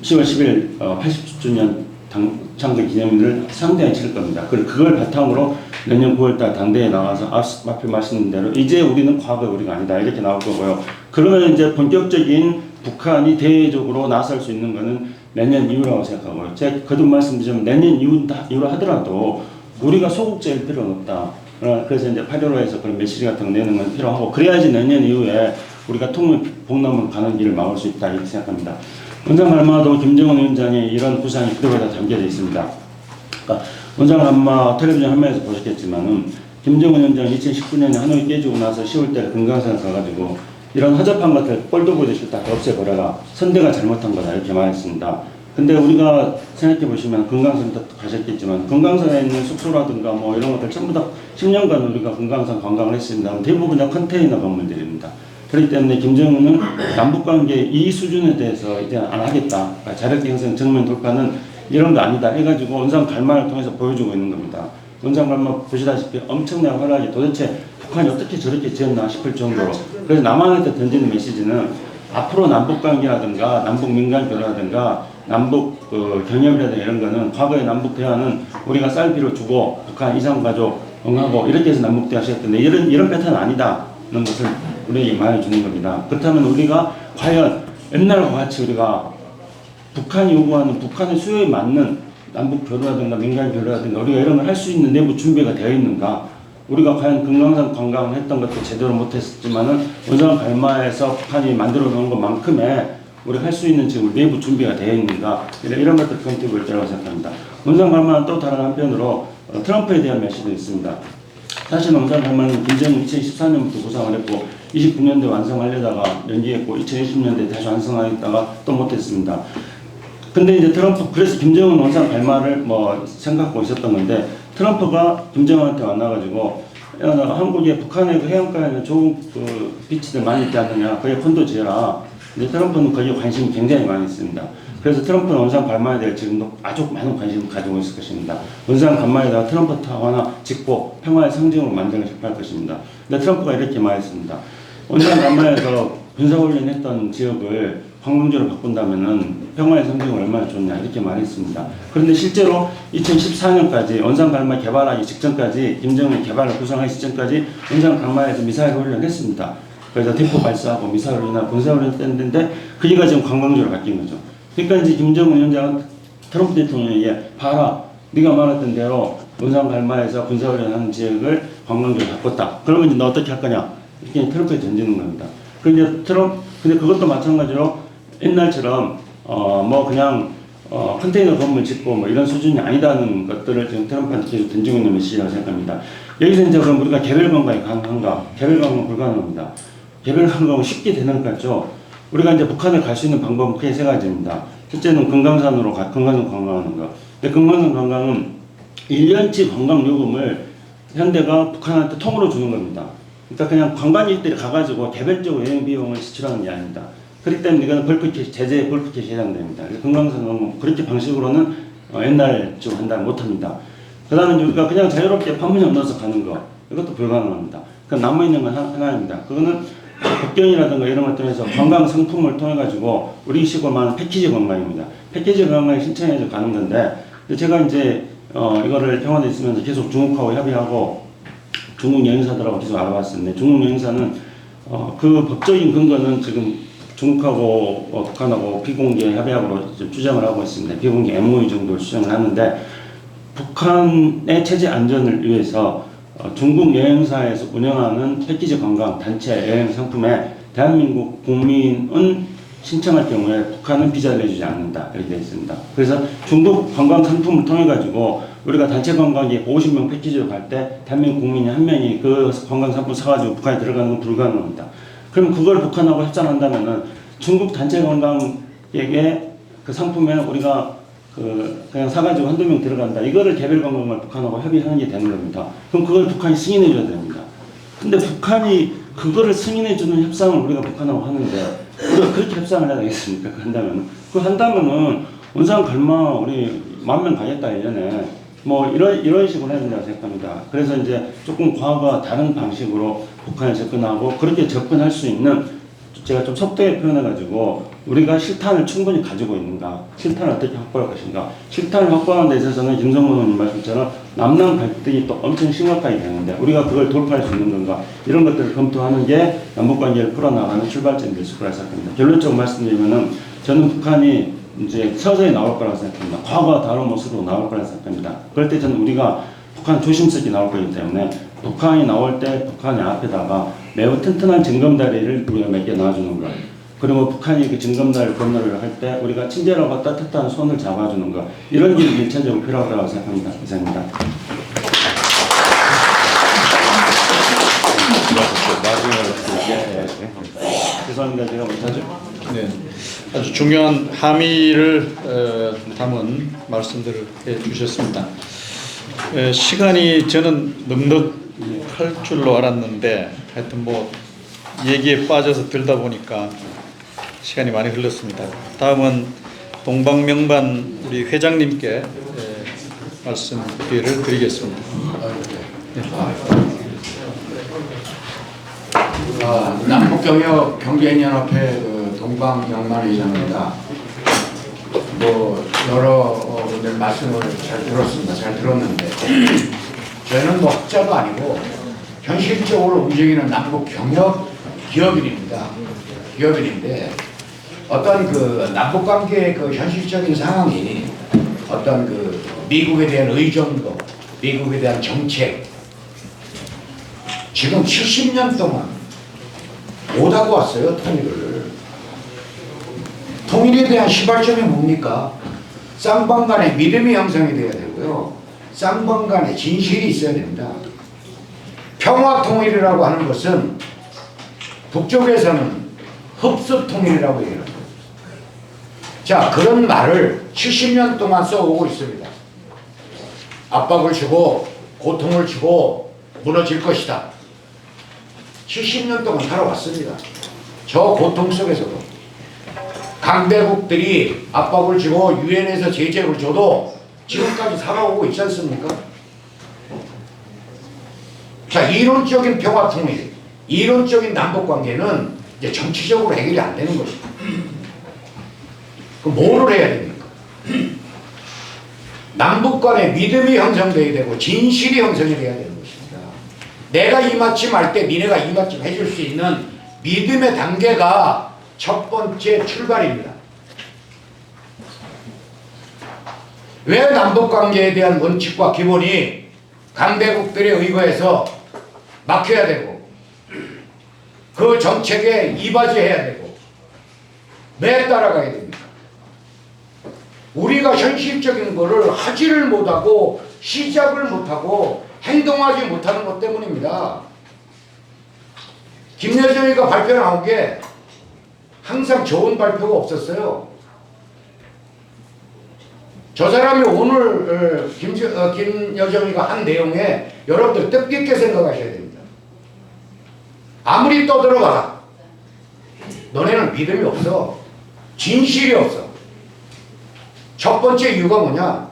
10월 10일 80주년 창건 기념일을 상대하게 치를 겁니다. 그걸 바탕으로 내년 9월달 당대에 나가서 앞에 말씀드린 대로 이제 우리는 과거 우리가 아니다 이렇게 나올 거고요. 그러면 이제 본격적인 북한이 대외적으로 나설 수 있는 것은 내년 이후라고 생각하고요. 제가 거듭 말씀드리자면 내년 이후로 하더라도 우리가 소극적일 필요는 없다. 그래서 이제 8.15에서 그런 메시지 같은 거 내는 건 필요하고 그래야지 내년 이후에 우리가 통일봉남으로 가는 길을 막을 수 있다 이렇게 생각합니다. 원산갈마도 김정은 위원장의 이런 구상이 그대로 다 담겨져 있습니다. 그러니까 원산갈마 텔레비전 화면에서 보셨겠지만은 김정은 위원장이 2019년에 하노이 깨지고 나서 10월달에 금강산 가가지고 이런 허접한 것들 꼴도 보기 싫다 없애버려라 선대가 잘못한 거다 이렇게 말했습니다. 근데 우리가 생각해 보시면 금강산도 가셨겠지만 금강산에 있는 숙소라든가 뭐 이런 것들 전부 다 10년간 우리가 금강산 관광을 했습니다. 대부분 다 컨테이너 건물들입니다. 그렇기 때문에 김정은은 남북관계 이 수준에 대해서 이제 안 하겠다. 자력계 형성 정면 돌파는 이런 거 아니다 해가지고 원산 갈망을 통해서 보여주고 있는 겁니다. 원산 갈망 보시다시피 엄청나게 활약이 도대체 북한이 어떻게 저렇게 지었나 싶을 정도로. 그래서 남한한테 던지는 메시지는 앞으로 남북관계라든가 남북민간교라든가 남북 경협이라든가 이런 거는 과거의 남북 대화는 우리가 쌀비로 주고 북한 이산가족 응하고 이렇게 해서 남북 대화 시작했는데 이런 패턴은 아니다는 것을 우리에게 말해주는 겁니다. 그렇다면 우리가 과연 옛날과 같이 우리가 북한이 요구하는 북한의 수요에 맞는 남북 교류라든가 민간 교류라든가 우리가 이런 걸 할 수 있는 내부 준비가 되어 있는가? 우리가 과연 금강산 관광을 했던 것도 제대로 못했지만은 원산 갈마에서 북한이 만들어 놓은 것만큼의 우리가 할 수 있는 지금 내부 준비가 되어 있는가? 이런 것들 검토해 볼 때라고 생각합니다. 원산 갈마는 또 다른 한편으로 트럼프에 대한 메시지도 있습니다. 사실 원산 갈마는 김정은 2014년부터 구상을 했고 29년도에 완성하려다가 연기했고 2020년도에 다시 완성하겠다가 또 못했습니다. 근데 이제 트럼프 그래서 김정은 원산 갈마를 뭐 생각하고 있었던 건데 트럼프가 김정은한테 만나가지고 한국에 북한의 그 해안가에는 좋은 그 비치들 많이 있지 않느냐 거기에 콘도 지어라. 근데 트럼프는 거기에 관심이 굉장히 많이 있습니다. 그래서 트럼프는 원산 갈마에 대해 지금도 아주 많은 관심을 가지고 있을 것입니다. 원산 갈마에다가 트럼프 타워 하나 짓고 평화의 상징으로 만들고 싶어 할 것입니다. 근데 트럼프가 이렇게 말했습니다. 원산 갈마에서 군사훈련했던 지역을 관광지로 바꾼다면은 평화의 상징이 얼마나 좋냐 이렇게 말했습니다. 그런데 실제로 2014년까지 원산 갈마 개발하기 직전까지 김정은이 개발을 구성하기 직전까지 원산 갈마에서 미사일 훈련했습니다. 그래서 대포 발사하고 미사일 훈련하고 군사 훈련 했는데 그게가 지금 관광지로 바뀐 거죠. 그러니까 이제 김정은 위원장은 트럼프 대통령에게 봐라 네가 말했던 대로 원산 갈마에서 군사 훈련하는 지역을 관광지로 바꿨다. 그러면 이제 너 어떻게 할 거냐 이렇게 트럼프에 던지는 겁니다. 근데 그것도 마찬가지로 옛날처럼 뭐 그냥 컨테이너 건물 짓고 뭐 이런 수준이 아니다는 것들을 지금 트럼프한테 계속 던지고 있는 메시지라고 생각합니다. 여기서 이제 그럼 우리가 개별 관광이 가능한가? 개별 관광은 불가능합니다. 개별 관광은 쉽게 되는 것 같죠? 우리가 이제 북한을 갈 수 있는 방법은 크게 세 가지입니다. 첫째는 금강산으로 금강산 관광하는 거. 근데 금강산 관광은 1년치 관광 요금을 현대가 북한한테 통으로 주는 겁니다. 그러니까 그냥 관광객들이 가가지고 개별적으로 여행 비용을 지출하는 게 아닙니다. 그렇기 때문에 이거는 제재 벌크캣이 해당됩니다. 금강산은 그렇게 방식으로는 옛날처럼 한다면 못합니다. 그 다음에 우리가 그냥 자유롭게 판문점 넣어서 가는 거 이것도 불가능합니다. 그 남아있는 건 하나입니다. 그거는 국경이라든가 이런 것 통해서 관광 상품을 통해 가지고 우리식으로 말하는 패키지 관광입니다. 패키지 관광에 신청해서 가는 건데 제가 이제 이거를 평화돼 있으면서 계속 중국하고 협의하고 중국 여행사들하고 계속 알아봤었는데 중국 여행사는 그 법적인 근거는 지금 중국하고 북한하고 비공개 협약으로 주장을 하고 있습니다. 비공개 MOU 정도를 주장을 하는데 북한의 체제 안전을 위해서 중국 여행사에서 운영하는 패키지 관광 단체 여행 상품에 대한민국 국민은 신청할 경우에 북한은 비자를 내주지 않는다 이렇게 되어 있습니다. 그래서 중국 관광 상품을 통해 가지고 우리가 단체 관광객 50명 패키지로 갈 때 대한민국 국민이 한 명이 그 관광 상품 사가지고 북한에 들어가는 건 불가능합니다. 그럼 그걸 북한하고 협상한다면은 중국 단체 관광객의 그 상품에 우리가 그냥 사가지고 한두 명 들어간다. 이거를 개별 관광을 북한하고 협의하는 게 되는 겁니다. 그럼 그걸 북한이 승인해줘야 됩니다. 근데 북한이 그거를 승인해주는 협상을 우리가 북한하고 하는데 우리가 그렇게 협상을 해야 되겠습니까? 한다면은 원산 갈마 우리 10,000명 가겠다 1년에 뭐 이런 식으로 해야 된다고 생각합니다. 그래서 이제 조금 과거와 다른 방식으로 북한에 접근하고 그렇게 접근할 수 있는 제가 좀 속도에 표현해가지고 우리가 실탄을 충분히 가지고 있는가, 실탄을 어떻게 확보할 것인가. 실탄을 확보하는 데 있어서는 김성근 의원님 말씀처럼 남남 갈등이 또 엄청 심각하게 되는데 우리가 그걸 돌파할 수 있는 건가, 이런 것들을 검토하는 게 남북관계를 풀어나가는 출발점이 될 거라 생각합니다. 결론적으로 말씀드리면은 저는 북한이 이제 서서히 나올 거라고 생각합니다. 과거와 다른 모습으로 나올 거라고 생각합니다. 그럴 때 저는 우리가 북한 조심스럽게 나올 거기 때문에 북한이 나올 때 북한의 앞에다가 매우 튼튼한 징검다리를 우리가 몇 개 놔주는 것, 그리고 북한이 그 징검다리를 건너를 할 때 우리가 친절하고 따뜻한 손을 잡아주는 것, 이런 일이 일차적으로 필요하다고 생각합니다. 이상입니다. 죄송합니다. 제가 못하죠. 네, 아주 중요한 함의를 담은 말씀들을 해주셨습니다. 시간이 저는 넉넉할 줄로 알았는데 하여튼 뭐 얘기에 빠져서 들다 보니까 시간이 많이 흘렀습니다. 다음은 동방명반 우리 회장님께 말씀 기회를 드리겠습니다. 남북경협 경제인연합회 동방명만 회장입니다. 뭐 여러 분들 말씀을 잘 들었습니다. 잘 들었는데 저희는 뭐 학자도 아니고 현실적으로 움직이는 남북경협 기업인입니다. 기업인인데 어떤 그 남북관계의 그 현실적인 상황이 어떤 그 미국에 대한 의존도, 미국에 대한 정책 지금 70년 동안 못하고 왔어요. 통일에 대한 시발점이 뭡니까? 쌍방 간의 믿음이 형성이 돼야 되고요. 쌍방 간의 진실이 있어야 됩니다. 평화통일이라고 하는 것은 북쪽에서는 흡수통일이라고 얘기합니다. 자, 그런 말을 70년 동안 써오고 있습니다. 압박을 주고 고통을 주고 무너질 것이다. 70년 동안 살아왔습니다. 저 고통 속에서도 강대국들이 압박을 주고 유엔에서 제재를 줘도 지금까지 살아오고 있지 않습니까? 자, 이론적인 평화통일, 이론적인 남북관계는 이제 정치적으로 해결이 안 되는 것입니다. 그럼 뭐를 해야 됩니까? 남북 간의 믿음이 형성돼야 되고 진실이 형성이 돼야 되는 것입니다. 내가 이마침 할 때 니네가 이마침 해줄 수 있는 믿음의 단계가 첫 번째 출발입니다. 왜 남북관계에 대한 원칙과 기본이 강대국들에 의거해서 막혀야 되고 그 정책에 이바지해야 되고 왜 따라가야 됩니까? 우리가 현실적인 거를 하지를 못하고 시작을 못하고 행동하지 못하는 것 때문입니다. 김여정이가 발표 나온 게 항상 좋은 발표가 없었어요. 저 사람이 오늘 김여정이가 한 내용에 여러분들 뜻깊게 생각하셔야 됩니다. 아무리 떠들어봐라. 너네는 믿음이 없어. 진실이 없어. 첫 번째 이유가 뭐냐?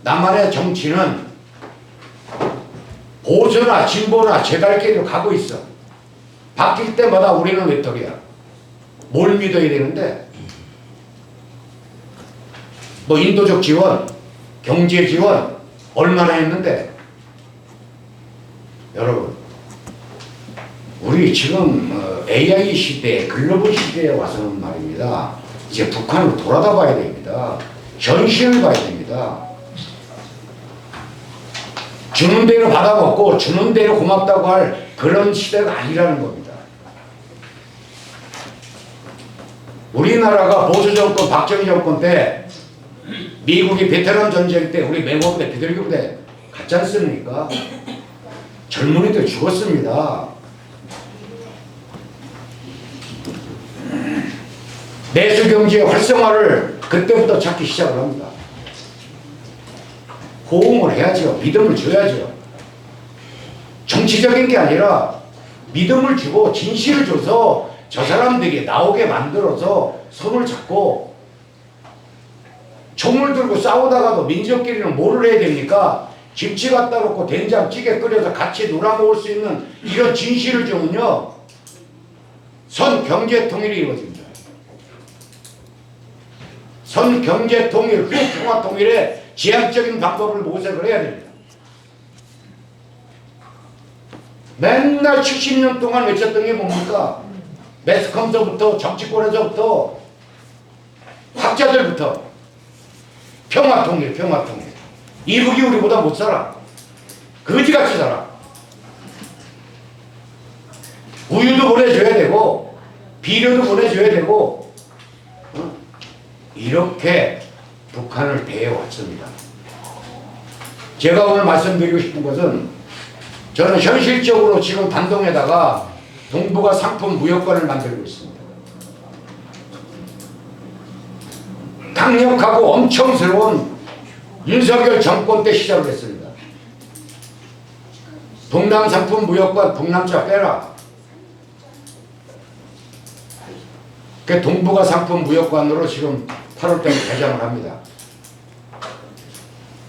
나만의 정치는 보수나 진보나 제갈길로 가고 있어. 바뀔 때마다 우리는 외톨이야. 뭘 믿어야 되는데? 뭐 인도적 지원, 경제 지원 얼마나 했는데? 여러분, 우리 지금 AI 시대, 글로벌 시대에 와서는 말입니다. 이제 북한을 돌아다 봐야 됩니다. 현실을 봐야 됩니다. 주는 대로 받아먹고 주는 대로 고맙다고 할 그런 시대가 아니라는 겁니다. 우리나라가 보수정권, 박정희 정권 때 미국이 베트남 전쟁 때 우리 맹호부대, 비둘기부대 갔지 않습니까? 젊은이들 죽었습니다. 내수경제의 활성화를 그때부터 찾기 시작을 합니다. 호응을 해야죠. 믿음을 줘야죠. 정치적인 게 아니라 믿음을 주고 진실을 줘서 저 사람들이 나오게 만들어서 손을 잡고 총을 들고 싸우다가도 민족끼리는 뭐를 해야 됩니까? 김치 갖다 놓고 된장찌개 끓여서 같이 놀아 먹을 수 있는 이런 진실을 주면요, 선 경제통일이 이루어집니다. 선 경제통일, 후 평화통일의 제한적인 방법을 모색을 해야 됩니다. 맨날 70년 동안 외쳤던 게 뭡니까? 매스컴서부터 정치권에서부터 학자들부터 평화통일, 평화통일. 이북이 우리보다 못 살아. 거지같이 살아. 우유도 보내줘야 되고 비료도 보내줘야 되고 이렇게 북한을 대해왔습니다. 제가 오늘 말씀드리고 싶은 것은 저는 현실적으로 지금 단동에다가 동북아 상품 무역권을 만들고 있습니다. 강력하고 엄청 새로운 윤석열 정권 때 시작을 했습니다. 동남상품 무역관 동남자 빼라. 그 동북아 상품 무역관으로 지금 8월달에 개장을 합니다.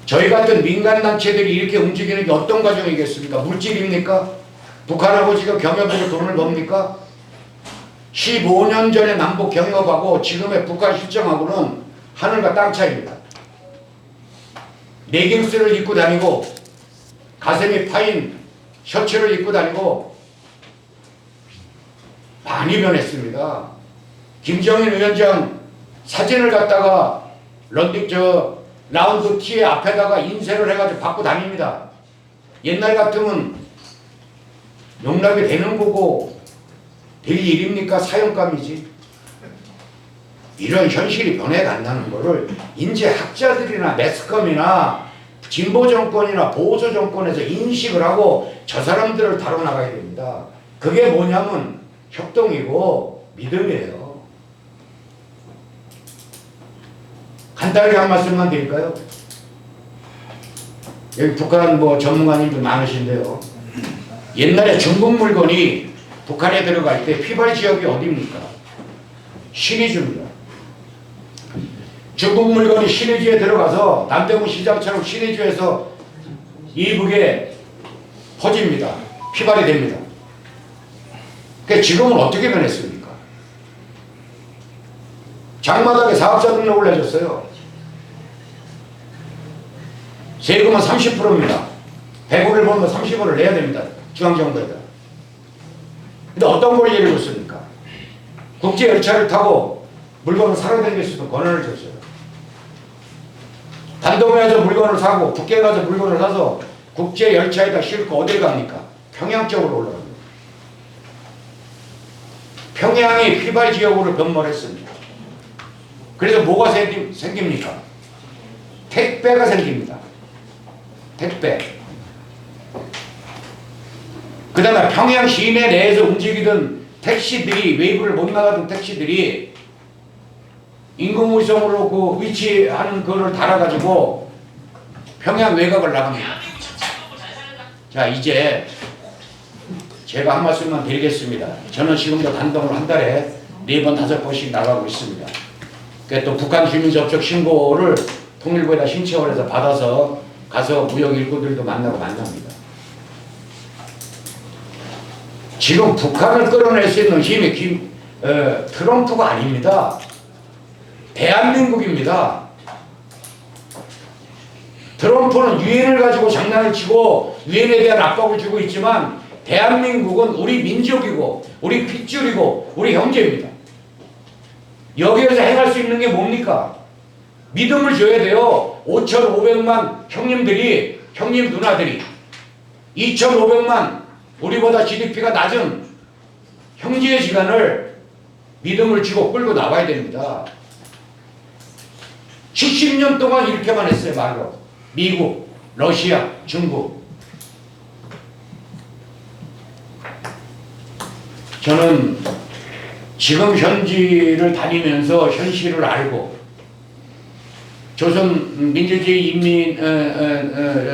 저희 같은 민간단체들이 이렇게 움직이는 게 어떤 과정이겠습니까? 물질입니까? 북한하고 지금 경협으로 돈을 법니까? 15년 전에 남북 경협하고 지금의 북한 실정하고는 하늘과 땅 차이입니다. 레깅스를 입고 다니고 가슴이 파인 셔츠를 입고 다니고 많이 변했습니다. 김정인 위원장 사진을 갖다가 라운드 티에 앞에다가 인쇄를 해가지고 받고 다닙니다. 옛날 같으면 용납이 되는 거고 될 일입니까? 사형감이지. 이런 현실이 변해간다는 거를 이제 학자들이나 매스컴이나 진보 정권이나 보수 정권에서 인식을 하고 저 사람들을 다뤄나가야 됩니다. 그게 뭐냐면 협동이고 믿음이에요. 간단하게 한 말씀만 드릴까요? 여기 북한 전문가님들 많으신데요. 옛날에 중국 물건이 북한에 들어갈 때 피발 지역이 어디입니까? 신의주입니다. 중국 물건이 신의주에 들어가서 남대문 시장처럼 신의주에서 이북에 퍼집니다. 피발이 됩니다. 그러니까 지금은 어떻게 변했습니까? 장마당에 사업자 등록을 해줬어요. 세금은 30%입니다. 100원을 벌면 30원을 내야 됩니다. 중앙정부에다. 근데 어떤 걸 예를 줬습니까? 국제 열차를 타고 물건을 사러 다닐 수도 권한을 줬어요. 단동에 가서 물건을 사고 국계에 가서 물건을 사서 국제 열차에다 싣고 어딜 갑니까? 평양 쪽으로 올라갑니다. 평양이 휘발 지역으로 변모했습니다. 그래서 뭐가 생깁니까? 택배가 생깁니다. 택배. 그 다음에 평양 시내 내에서 움직이던 택시들이, 웨이브를 못 나가던 택시들이 인공위성으로 그 위치하는 거를 달아가지고 평양 외곽을 나갑니다. 자, 이제 제가 한 말씀만 드리겠습니다. 저는 지금도 단독으로 한 달에 4번, 5번씩 나가고 있습니다. 또 북한 주민 접촉 신고를 통일부에다 신청을 해서 받아서 가서 무역 일꾼들도 만납니다. 지금 북한을 끌어낼 수 있는 힘이 트럼프가 아닙니다. 대한민국입니다. 트럼프는 유엔을 가지고 장난을 치고 유엔에 대한 압박을 주고 있지만 대한민국은 우리 민족이고 우리 핏줄이고 우리 형제입니다. 여기에서 행할 수 있는 게 뭡니까? 믿음을 줘야 돼요. 5,500만 형님들이, 형님 누나들이 2,500만 우리보다 GDP가 낮은 형제의 시간을 믿음을 주고 끌고 나와야 됩니다. 70년 동안 이렇게만 했어요. 말로. 미국, 러시아, 중국. 저는 지금 현지를 다니면서 현실을 알고 조선 민주주의 인민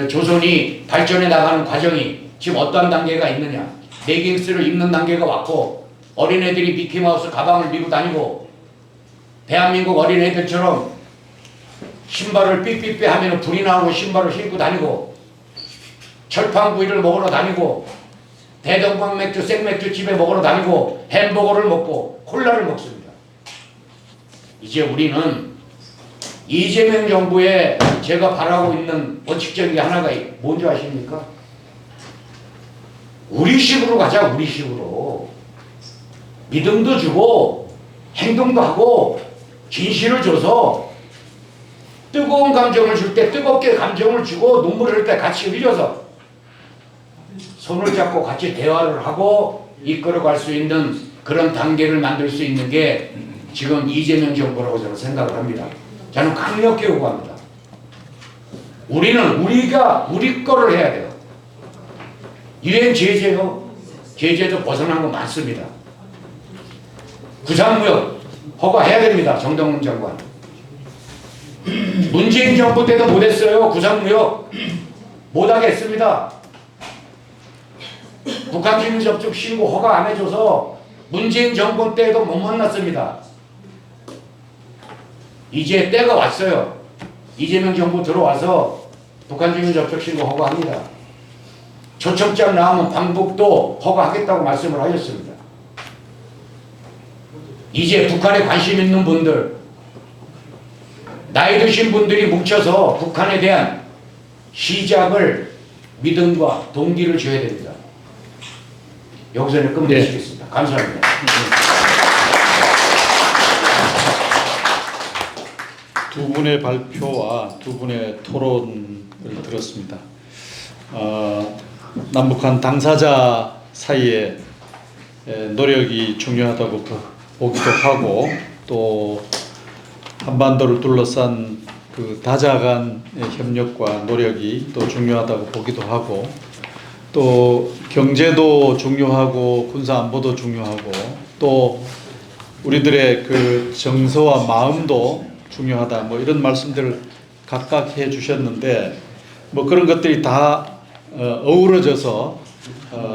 조선이 발전해 나가는 과정이 지금 어떠한 단계가 있느냐. 레깅스를 입는 단계가 왔고 어린애들이 미키마우스 가방을 메고 다니고 대한민국 어린애들처럼 신발을 삐삐삐 하면 불이 나오는 신발을 신고 다니고 철판구이를 먹으러 다니고 대동강 맥주, 생맥주 집에 먹으러 다니고 햄버거를 먹고 콜라를 먹습니다. 이제 우리는 이재명 정부에 제가 바라고 있는 원칙적인 게 하나가 뭔지 아십니까? 우리식으로 가자. 우리식으로. 믿음도 주고 행동도 하고 진실을 줘서 뜨거운 감정을 줄 때 뜨겁게 감정을 주고 눈물을 흘릴 때 같이 흘려서 손을 잡고 같이 대화를 하고 이끌어갈 수 있는 그런 단계를 만들 수 있는 게 지금 이재명 정부라고 저는 생각을 합니다. 저는 강력히 요구합니다. 우리는 우리 거를 해야 돼요. 유엔 제재요. 제재도 벗어난 거 많습니다. 구상무역 허가해야 됩니다. 정동훈 장관. 문재인 정부 때도 못했어요. 구상무역 못하겠습니다. 북한 주민 접촉 신고 허가 안 해줘서 문재인 정권 때도 못 만났습니다. 이제 때가 왔어요. 이재명 정부 들어와서 북한 주민 접촉 신고 허가합니다. 초청장 나오면 방북도 허가하겠다고 말씀을 하셨습니다. 이제 북한에 관심 있는 분들, 나이 드신 분들이 뭉쳐서 북한에 대한 시작을 믿음과 동기를 줘야 됩니다. 여기서는 끝내시겠습니다. 감사합니다. 두 분의 발표와 두 분의 토론을 들었습니다. 남북한 당사자 사이에 노력이 중요하다고 보기도 하고, 또 한반도를 둘러싼 그 다자 간의 협력과 노력이 또 중요하다고 보기도 하고, 또 경제도 중요하고 군사 안보도 중요하고, 또 우리들의 그 정서와 마음도 중요하다, 뭐 이런 말씀들을 각각 해 주셨는데, 뭐 그런 것들이 다 어우러져서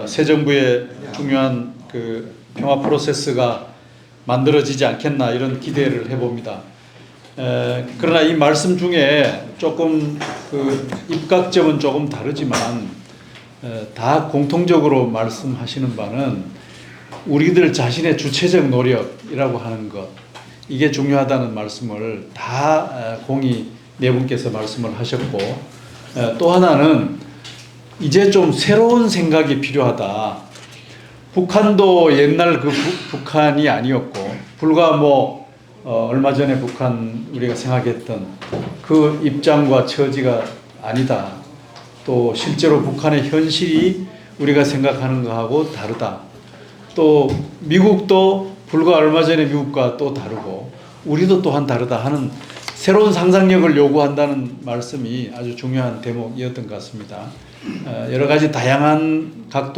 새 정부의 중요한 그 평화 프로세스가 만들어지지 않겠나 이런 기대를 해봅니다. 그러나 이 말씀 중에 조금 그 입각점은 조금 다르지만 다 공통적으로 말씀하시는 바는 우리들 자신의 주체적 노력이라고 하는 것, 이게 중요하다는 말씀을 다 공히 네 분께서 말씀을 하셨고, 또 하나는 이제 좀 새로운 생각이 필요하다. 북한도 옛날 그 북한이 아니었고, 불과 뭐 얼마 전에 북한 우리가 생각했던 그 입장과 처지가 아니다. 또 실제로 북한의 현실이 우리가 생각하는 것하고 다르다. 또 미국도 불과 얼마 전에 미국과 또 다르고 우리도 또한 다르다 하는 새로운 상상력을 요구한다는 말씀이 아주 중요한 대목이었던 것 같습니다. 여러 가지 다양한 각도